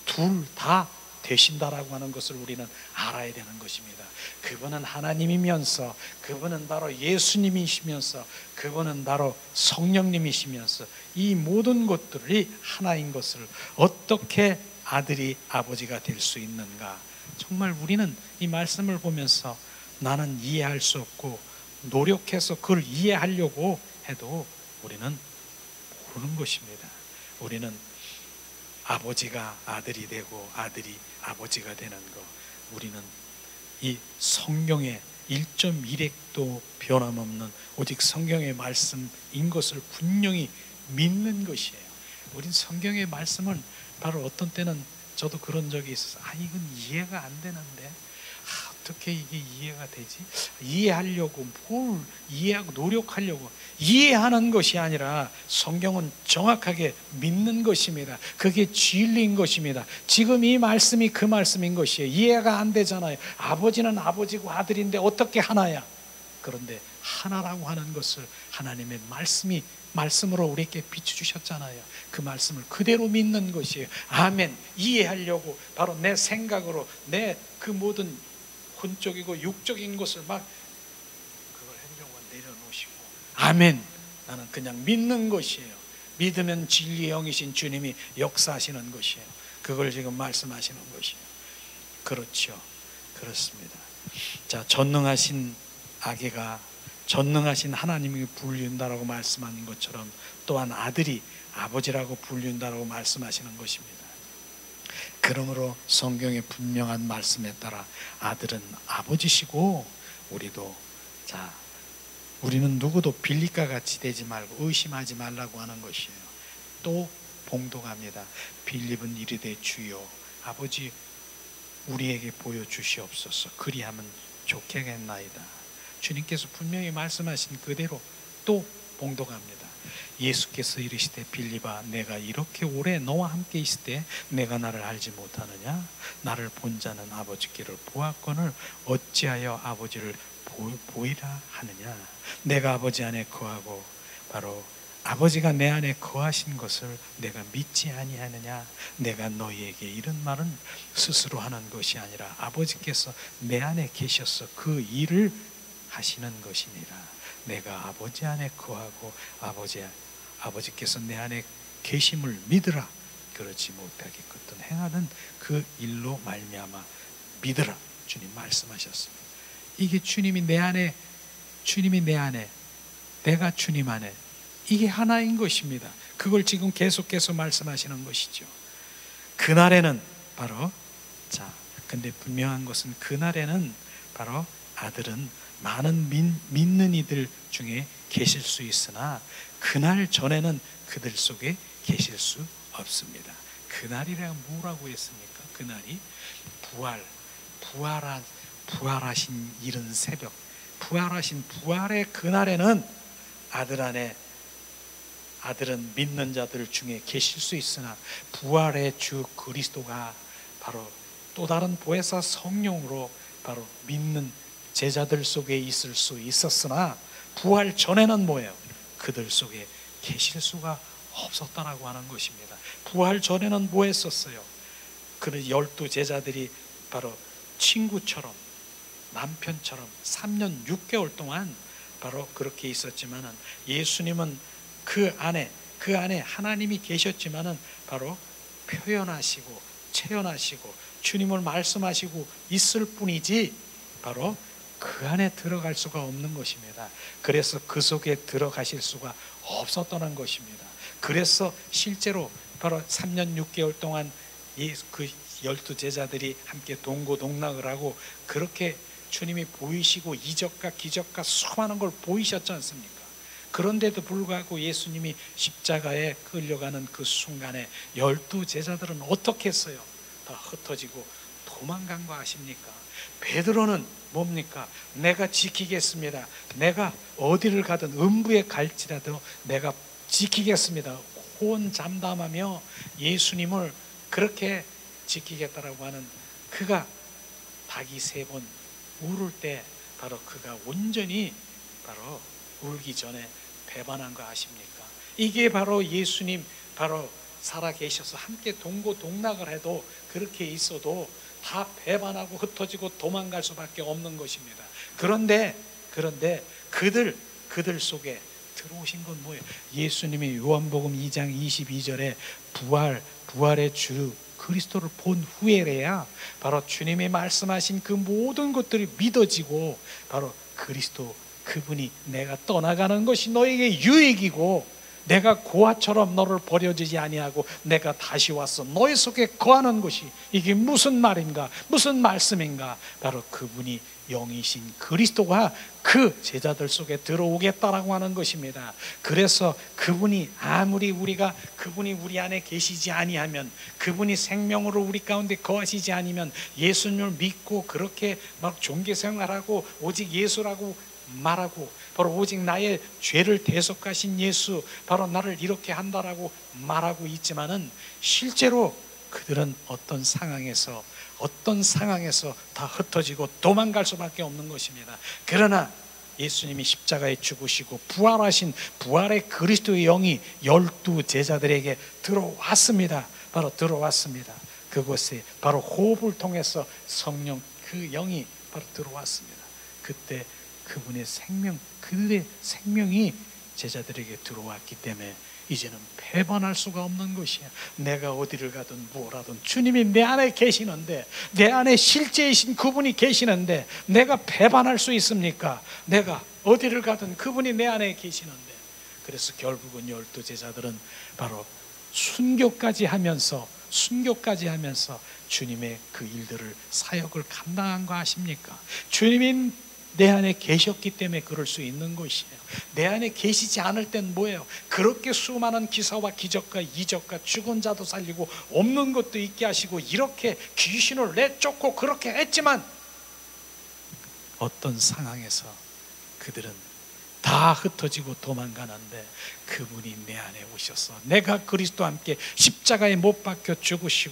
둘 다 되신다라고 하는 것을 우리는 알아야 되는 것입니다. 그분은 하나님이면서, 그분은 바로 예수님이시면서, 그분은 바로 성령님이시면서 이 모든 것들이 하나인 것을 어떻게 아들이 아버지가 될 수 있는가? 정말 우리는 이 말씀을 보면서 나는 이해할 수 없고 노력해서 그걸 이해하려고 해도 우리는 모르는 것입니다. 우리는 아버지가 아들이 되고 아들이 아버지가 되는 것, 우리는 이 성경의 1.1핵도 변함없는 오직 성경의 말씀인 것을 분명히 믿는 것이에요. 우린 성경의 말씀을 바로 어떤 때는 저도 그런 적이 있어서 이건 이해가 안 되는데 어떻게 이게 이해가 되지? 이해하려고 뭘 이해하고 노력하려고 이해하는 것이 아니라 성경은 정확하게 믿는 것입니다. 그게 진리인 것입니다. 지금 이 말씀이 그 말씀인 것이에요. 이해가 안 되잖아요. 아버지는 아버지고 아들인데 어떻게 하나야? 그런데 하나라고 하는 것을 하나님의 말씀으로 우리에게 비춰주셨잖아요. 그 말씀을 그대로 믿는 것이에요. 아멘. 이해하려고 바로 내 생각으로 내 그 모든 혼적이고 육적인 것을 막 그걸 하려고 내려놓으시고 아멘. 나는 그냥 믿는 것이에요. 믿으면 진리의 영이신 주님이 역사하시는 것이에요. 그걸 지금 말씀하시는 것이에요. 그렇죠. 그렇습니다. 자, 전능하신 아기가 전능하신 하나님이 불린다라고 말씀하는 것처럼 또한 아들이 아버지라고 불린다라고 말씀하시는 것입니다. 그러므로 성경의 분명한 말씀에 따라 아들은 아버지시고 우리는 누구도 빌립과 같이 되지 말고 의심하지 말라고 하는 것이에요. 또 봉독합니다. 빌립은 이르되 주여 아버지 우리에게 보여주시옵소서. 그리하면 좋겠나이다. 주님께서 분명히 말씀하신 그대로 또 봉독합니다. 예수께서 이르시되 빌립아 내가 이렇게 오래 너와 함께 있을 때 내가 나를 알지 못하느냐? 나를 본 자는 아버지께를 보았거늘 어찌하여 아버지를 보이라 하느냐? 내가 아버지 안에 거하고 바로 아버지가 내 안에 거하신 것을 내가 믿지 아니하느냐? 내가 너희에게 이런 말은 스스로 하는 것이 아니라 아버지께서 내 안에 계셔서 그 일을 하시는 것이니라. 내가 아버지 안에 거하고 아버지께서 내 안에 계심을 믿으라. 그렇지 못하겠거든 행하는 그 일로 말미암아 믿으라. 주님 말씀하셨습니다. 이게 주님이 내 안에 내가 주님 안에 이게 하나인 것입니다. 그걸 지금 계속해서 말씀하시는 것이죠. 그날에는 바로 근데 분명한 것은 그날에는 바로 아들은 많은 믿는 이들 중에 계실 수 있으나 그날 전에는 그들 속에 계실 수 없습니다. 그날이라 뭐라고 했습니까? 그날이 부활하신 이른 새벽, 부활하신 부활의 그날에는 아들은 믿는 자들 중에 계실 수 있으나 부활의 주 그리스도가 바로 또 다른 보혜사 성령으로 바로 믿는 제자들 속에 있을 수 있었으나 부활 전에는 뭐예요? 그들 속에 계실 수가 없었다라고 하는 것입니다. 부활 전에는 뭐 했었어요? 그 12 제자들이 바로 친구처럼 남편처럼 3년 6개월 동안 바로 그렇게 있었지만은 예수님은 그 안에 하나님이 계셨지만은 바로 표현하시고 체현하시고 주님을 말씀하시고 있을 뿐이지 바로 그 안에 들어갈 수가 없는 것입니다. 그래서 그 속에 들어가실 수가 없었다는 것입니다. 그래서 실제로 바로 3년 6개월 동안 그 12 제자들이 함께 동고동락을 하고 그렇게 주님이 보이시고 이적과 기적과 수많은 걸 보이셨지 않습니까? 그런데도 불구하고 예수님이 십자가에 끌려가는 그 순간에 12 제자들은 어떻게 했어요? 다 흩어지고 도망간 거 아십니까? 베드로는 뭡니까? 내가 지키겠습니다. 내가 어디를 가든 음부에 갈지라도 내가 지키겠습니다. 호언잠담하며 예수님을 그렇게 지키겠다라고 하는 그가 닭이 3번 울을 때 바로 그가 온전히 바로 울기 전에 배반한 거 아십니까? 이게 바로 예수님 바로 살아계셔서 함께 동고동락을 해도 그렇게 있어도 다 배반하고 흩어지고 도망갈 수밖에 없는 것입니다. 그런데 그들 속에 들어오신 건 뭐예요? 예수님이 요한복음 2장 22절에 부활의 주 그리스도를 본 후에래야 바로 주님이 말씀하신 그 모든 것들이 믿어지고 바로 그리스도 그분이 내가 떠나가는 것이 너에게 유익이고 내가 고아처럼 너를 버려주지 아니하고 내가 다시 와서 너희 속에 거하는 것이 이게 무슨 말인가, 무슨 말씀인가? 바로 그분이 영이신 그리스도가 그 제자들 속에 들어오겠다라고 하는 것입니다. 그래서 그분이 아무리 그분이 우리 안에 계시지 아니하면, 그분이 생명으로 우리 가운데 거하시지 아니면, 예수님을 믿고 그렇게 막 종교생활하고 오직 예수라고 말하고, 바로 오직 나의 죄를 대속하신 예수, 바로 나를 이렇게 한다라고 말하고 있지만은, 실제로 그들은 어떤 상황에서 다 흩어지고 도망갈 수밖에 없는 것입니다. 그러나 예수님이 십자가에 죽으시고 부활하신 부활의 그리스도의 영이 12 제자들에게 들어왔습니다. 바로 들어왔습니다. 그곳에 바로 호흡을 통해서 성령 그 영이 바로 들어왔습니다. 그때 그분의 그들의 생명이 제자들에게 들어왔기 때문에 이제는 배반할 수가 없는 것이야. 내가 어디를 가든 뭐라든 주님이 내 안에 계시는데, 내 안에 실제이신 그분이 계시는데 내가 배반할 수 있습니까? 내가 어디를 가든 그분이 내 안에 계시는데. 그래서 결국은 12 제자들은 바로 순교까지 하면서 주님의 그 일들을, 사역을 감당한 거 아십니까? 주님이 내 안에 계셨기 때문에 그럴 수 있는 것이에요. 내 안에 계시지 않을 땐 뭐예요? 그렇게 수많은 기사와 기적과 이적과 죽은 자도 살리고 없는 것도 있게 하시고 이렇게 귀신을 내쫓고 그렇게 했지만, 어떤 상황에서 그들은 다 흩어지고 도망가는데 그분이 내 안에 오셔서 내가 그리스도와 함께 십자가에 못 박혀 죽으신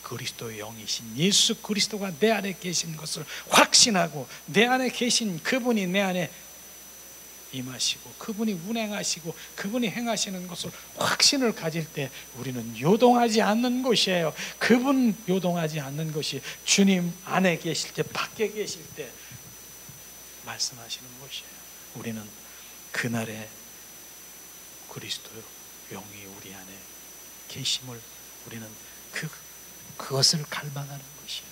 그리스도의 영이신 예수 그리스도가 내 안에 계신 것을 확신하고, 내 안에 계신 그분이 내 안에 임하시고 그분이 운행하시고 그분이 행하시는 것을 확신을 가질 때 우리는 요동하지 않는 것이에요. 그분 요동하지 않는 것이 주님 안에 계실 때, 밖에 계실 때 말씀하시는 것이에요. 우리는 그날에 그리스도 영이 우리 안에 계심을 우리는 그것을 갈망하는 것이에요.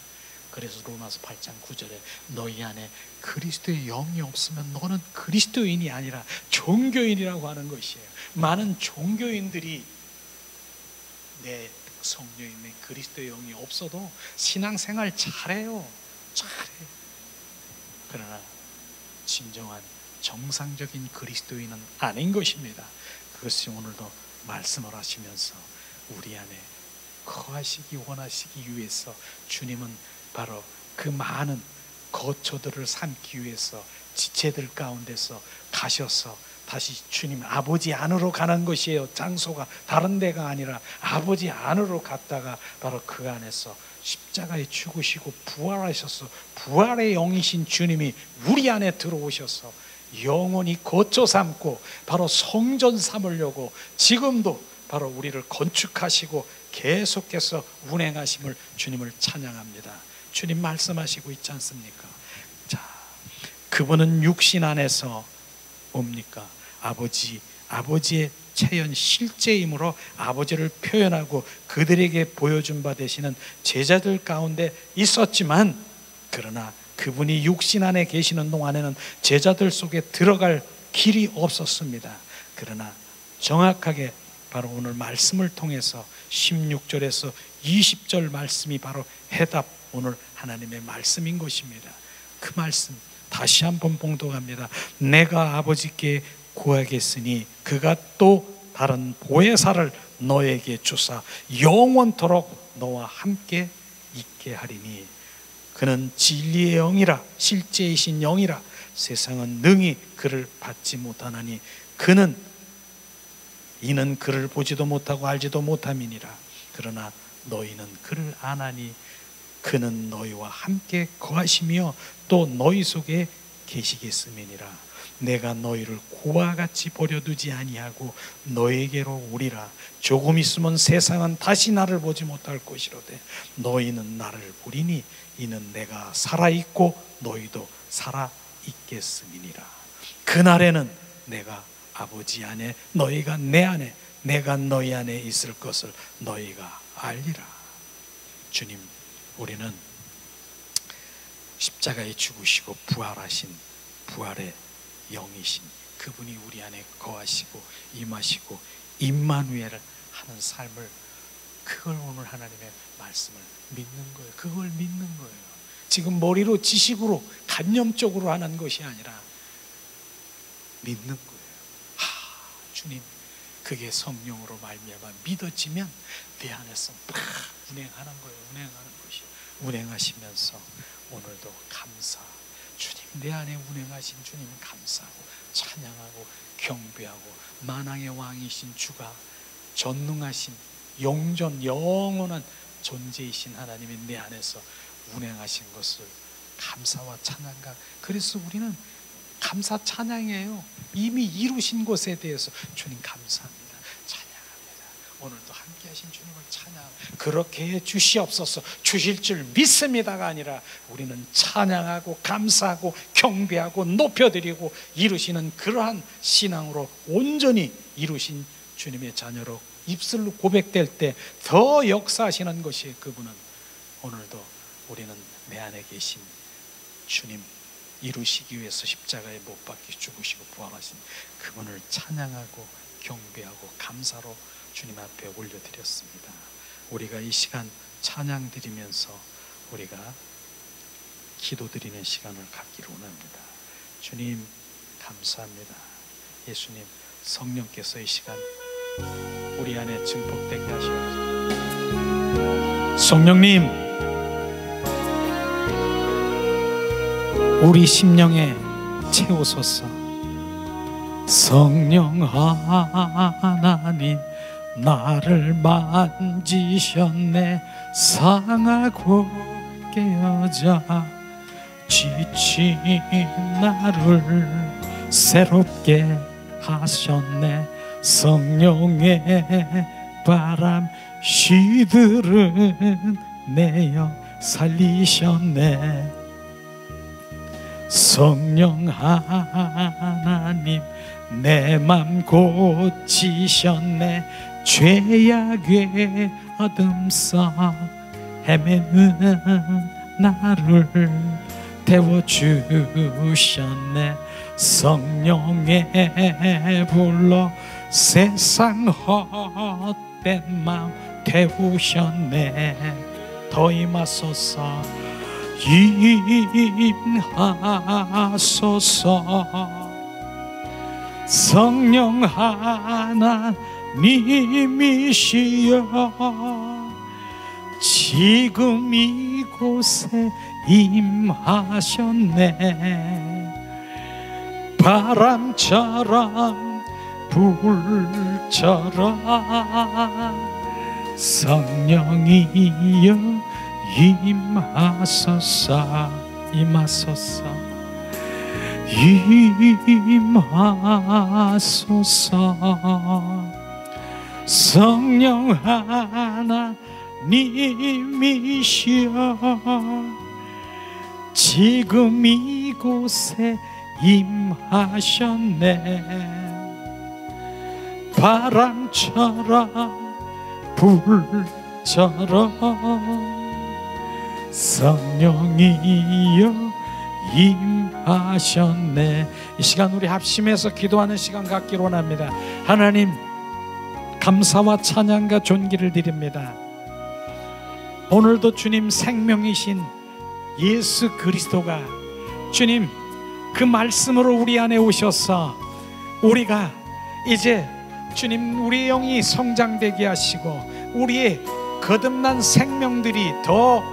그래서 로마서 8장 9절에 너희 안에 그리스도의 영이 없으면 너는 그리스도인이 아니라 종교인이라고 하는 것이에요. 많은 종교인들이 내 성령의 그리스도의 영이 없어도 신앙생활 잘해요. 그러나 진정한 정상적인 그리스도인은 아닌 것입니다. 그것이 오늘도 말씀을 하시면서 우리 안에 거하시기 원하시기 위해서 주님은 바로 그 많은 거처들을 삼기 위해서 지체들 가운데서 가셔서 다시 주님 아버지 안으로 가는 것이에요. 장소가 다른 데가 아니라 아버지 안으로 갔다가 바로 그 안에서 십자가에 죽으시고 부활하셔서 부활의 영이신 주님이 우리 안에 들어오셔서 영원히 거처 삼고 바로 성전 삼으려고 지금도 바로 우리를 건축하시고 계속해서 운행하심을 주님을 찬양합니다. 주님 말씀하시고 있지 않습니까? 자, 그분은 육신 안에서 뭡니까? 아버지의 체현 실제이므로 아버지를 표현하고 그들에게 보여준 바 되시는 제자들 가운데 있었지만, 그러나 그분이 육신 안에 계시는 동안에는 제자들 속에 들어갈 길이 없었습니다. 그러나 정확하게 바로 오늘 말씀을 통해서 16절에서 20절 말씀이 바로 해답, 오늘 하나님의 말씀인 것입니다. 그 말씀 다시 한번 봉독합니다. 내가 아버지께 구하겠으니 그가 또 다른 보혜사를 너에게 주사 영원토록 너와 함께 있게 하리니 그는 진리의 영이라 실제이신 영이라 세상은 능히 그를 받지 못하나니 이는 그를 보지도 못하고 알지도 못함이니라. 그러나 너희는 그를 아나니 그는 너희와 함께 거하시며 또 너희 속에 계시겠음이니라. 내가 너희를 고와 같이 버려두지 아니하고 너에게로 오리라. 조금 있으면 세상은 다시 나를 보지 못할 것이로되 너희는 나를 보리니 이는 내가 살아있고 너희도 살아있겠음이니라. 그날에는 내가 아버지 안에 너희가 내 안에 내가 너희 안에 있을 것을 너희가 알리라. 주님, 우리는 십자가에 죽으시고 부활하신 부활의 영이신 그분이 우리 안에 거하시고 임하시고 임마누엘을 하는 삶을, 그걸 오늘 하나님의 말씀을 믿는 거예요. 그걸 믿는 거예요. 지금 머리로 지식으로 관념적으로 하는 것이 아니라 믿는 거예요. 주님, 그게 성령으로 말미암아 믿어지면 내 안에서 막 운행하는 거예요. 운행하는 것이 운행하시면서 오늘도 감사, 주님 내 안에 운행하신 주님 감사하고 찬양하고 경배하고, 만왕의 왕이신 주가 전능하신 영전 영원한 존재이신 하나님이 내 안에서 운행하신 것을 감사와 찬양과, 그래서 우리는 감사 찬양이에요. 이미 이루신 것에 대해서 주님 감사합니다, 찬양합니다. 오늘도 함께 하신 주님을 찬양, 그렇게 해 주시옵소서, 주실 줄 믿습니다가 아니라 우리는 찬양하고 감사하고 경배하고 높여드리고 이루시는 그러한 신앙으로 온전히 이루신 주님의 자녀로 입술로 고백될 때 더 역사하시는 것이, 그분은 오늘도 우리는 내 안에 계신 주님, 이루시기 위해서 십자가에 못 박혀 죽으시고 부활하신 그분을 찬양하고 경배하고 감사로 주님 앞에 올려드렸습니다. 우리가 이 시간 찬양 드리면서 우리가 기도드리는 시간을 갖기를 원합니다. 주님 감사합니다. 예수님, 성령께서 이 시간 우리 안에 증폭되게 하시옵소서. 성령님, 우리 심령에 채우소서. 성령 하나님, 나를 만지셨네. 상하고 깨어져 지친 나를 새롭게 하셨네. 성령의 바람 시들은 내어 살리셨네. 성령 하나님, 내 맘 고치셨네. 죄악의 어둠속 헤매는 나를 태워주셨네. 성령의 불로 세상 헛된 마음 태우셨네. 더 임하소서, 임하소서. 성령 하나님이시여, 지금 이곳에 임하셨네. 바람처럼 불처럼 성령이여 임하소서, 임하소서, 임하소서. 성령 하나님이시여, 지금 이곳에 임하셨네. 바람처럼 불처럼 성령이여 임하셨네. 이 시간 우리 합심해서 기도하는 시간 갖기를 원합니다. 하나님, 감사와 찬양과 존귀를 드립니다. 오늘도 주님 생명이신 예수 그리스도가 주님 그 말씀으로 우리 안에 오셔서 우리가 이제 주님 우리의 영이 성장되게 하시고 우리의 거듭난 생명들이 더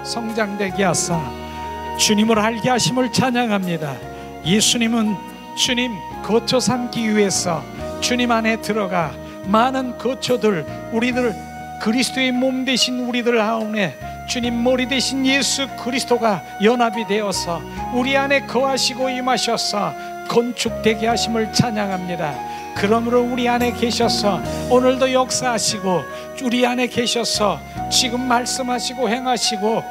성장되게 하사 주님을 알게 하심을 찬양합니다. 예수님은 주님 거처 삼기 위해서 주님 안에 들어가 많은 거처들, 우리들 그리스도의 몸 되신 우리들 가운데 주님 머리 되신 예수 그리스도가 연합이 되어서 우리 안에 거하시고 임하셔서 건축되게 하심을 찬양합니다. 그러므로 우리 안에 계셔서 오늘도 역사하시고 우리 안에 계셔서 지금 말씀하시고 행하시고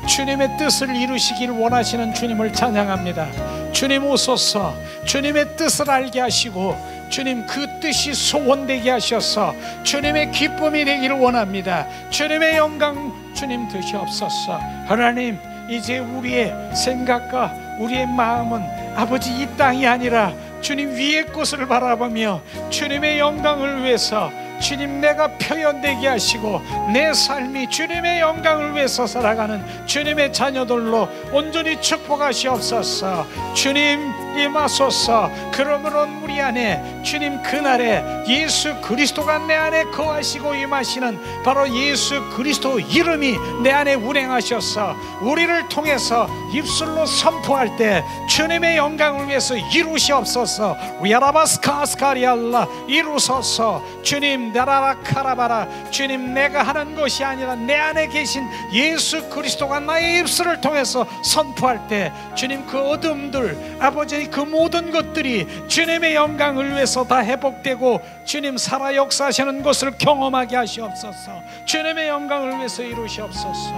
주님의 뜻을 이루시기를 원하시는 주님을 찬양합니다. 주님 오소서. 주님의 뜻을 알게 하시고 주님 그 뜻이 소원되게 하셔서 주님의 기쁨이 되기를 원합니다. 주님의 영광 주님 드시옵소서. 하나님, 이제 우리의 생각과 우리의 마음은 아버지 이 땅이 아니라 주님 위의 곳을 바라보며 주님의 영광을 위해서 주님 내가 표현되게 하시고 내 삶이 주님의 영광을 위해서 살아가는 주님의 자녀들로 온전히 축복하시옵소서. 주님 임하소서. 그러므로 우리 안에 주님 그날에 예수 그리스도가 내 안에 거하시고 임하시는 바로 예수 그리스도 이름이 내 안에 운행하셔서 우리를 통해서 입술로 선포할 때 주님의 영광을 위해서 이루시옵소서. 위아라바스카스카리알라 이루소서. 주님 나라라 카라바라. 주님 내가 하는 것이 아니라 내 안에 계신 예수 그리스도가 나의 입술을 통해서 선포할 때 주님 그 어둠들 아버지 그 모든 것들이 주님의 영광을 위해서 다 회복되고 주님 살아 역사하시는 것을 경험하게 하시옵소서. 주님의 영광을 위해서 이루시옵소서.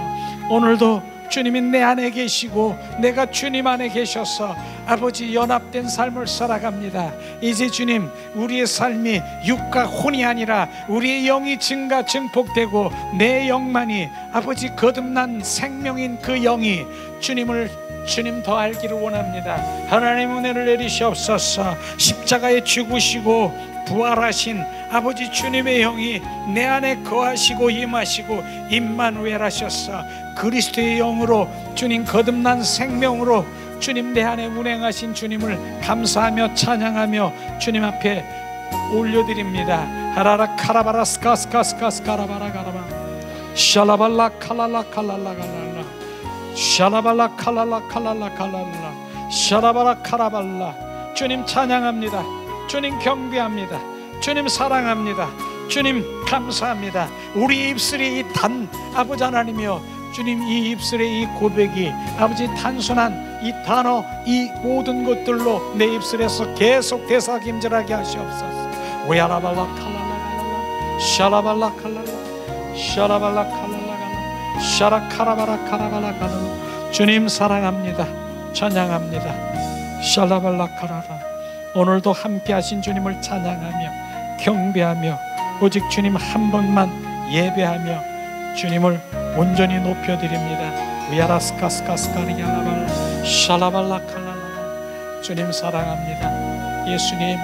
오늘도 주님이 내 안에 계시고 내가 주님 안에 계셔서 아버지 연합된 삶을 살아갑니다. 이제 주님 우리의 삶이 육과 혼이 아니라 우리의 영이 증폭되고 내 영만이 아버지 거듭난 생명인 그 영이 주님 더 알기를 원합니다. 하나님 은혜를 내리시옵소서. 십자가에 죽으시고 부활하신 아버지 주님의 영이 내 안에 거하시고 임하시고 임마누엘 하셨어. 그리스도의 영으로 주님 거듭난 생명으로 주님 내 안에 운행하신 주님을 감사하며 찬양하며 주님 앞에 올려드립니다. 하라라 카라바라 스카스카스카스카라바라 가라바 샬라발라 칼랄라 칼랄라 칼랄라 샬라발라 칼랄라 칼랄라 칼랄라 샬라바라 카라발라. 주님 찬양합니다. 주님 경배합니다. 주님 사랑합니다. 주님 감사합니다. 우리 입술의 이 아버지 하나님이여 주님 이 입술의 이 고백이 아버지 단순한 이 단어 이 모든 것들로 내 입술에서 계속 되살김질하게 하시옵소서. 오야라발라 칼랄라 샤라발라 칼랄라 샤라발라 칼랄라 샤라 카라바라 카라발라 칼랄라. 주님 사랑합니다. 찬양합니다. 샬라발라 카라라. 오늘도 함께 하신 주님을 찬양하며 경배하며 오직 주님 한 번만 예배하며 주님을 온전히 높여드립니다. 위아라스카스카스카리야라발라 샬라발라 칼랄라. 주님 사랑합니다. 예수님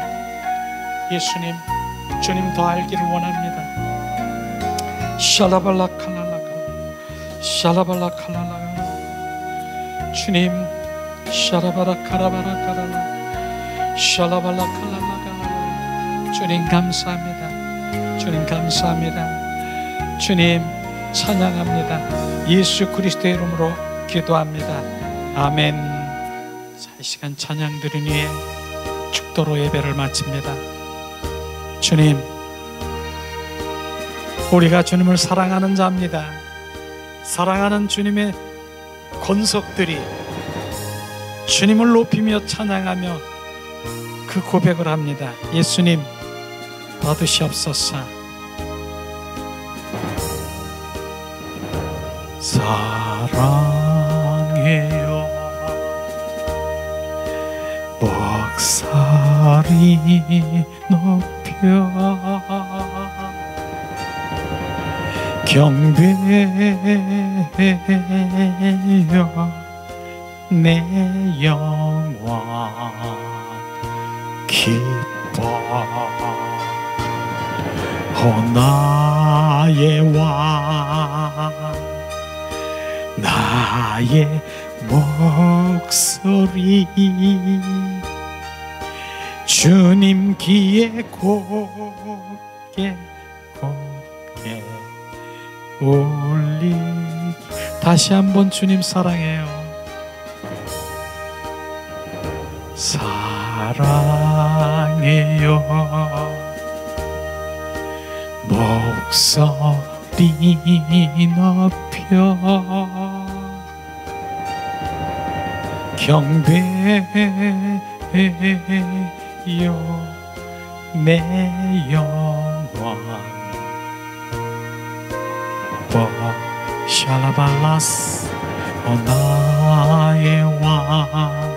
주님 더 알기를 원합니다. 샬라발라 칼랄라 샬라발라 칼랄라. 주님 샬라바라 카라바라 카랄라 샬라발라 칼랄라가. 주님 감사합니다. 주님 감사합니다. 주님 찬양합니다. 예수 그리스도의 이름으로 기도합니다. 아멘. 자, 이 시간 찬양 드린 후에 축도로 예배를 마칩니다. 주님 우리가 주님을 사랑하는 자입니다. 사랑하는 주님의 권속들이 주님을 높이며 찬양하며 그 고백을 합니다. 예수님 받으시옵소서. 사랑해요 목소리 높여 경배해요 내 영원 기뻐. 나의 왕 나의 목소리 주님 귀에 곱게 울리. 다시 한번 주님 사랑해요. 사랑해요 목소리 높여 경배해요 내 영원 샬라발라스 나의 왕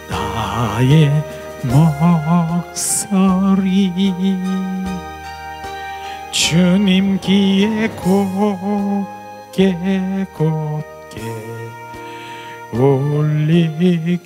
나의 목소리 주님 귀에 곱게 올리기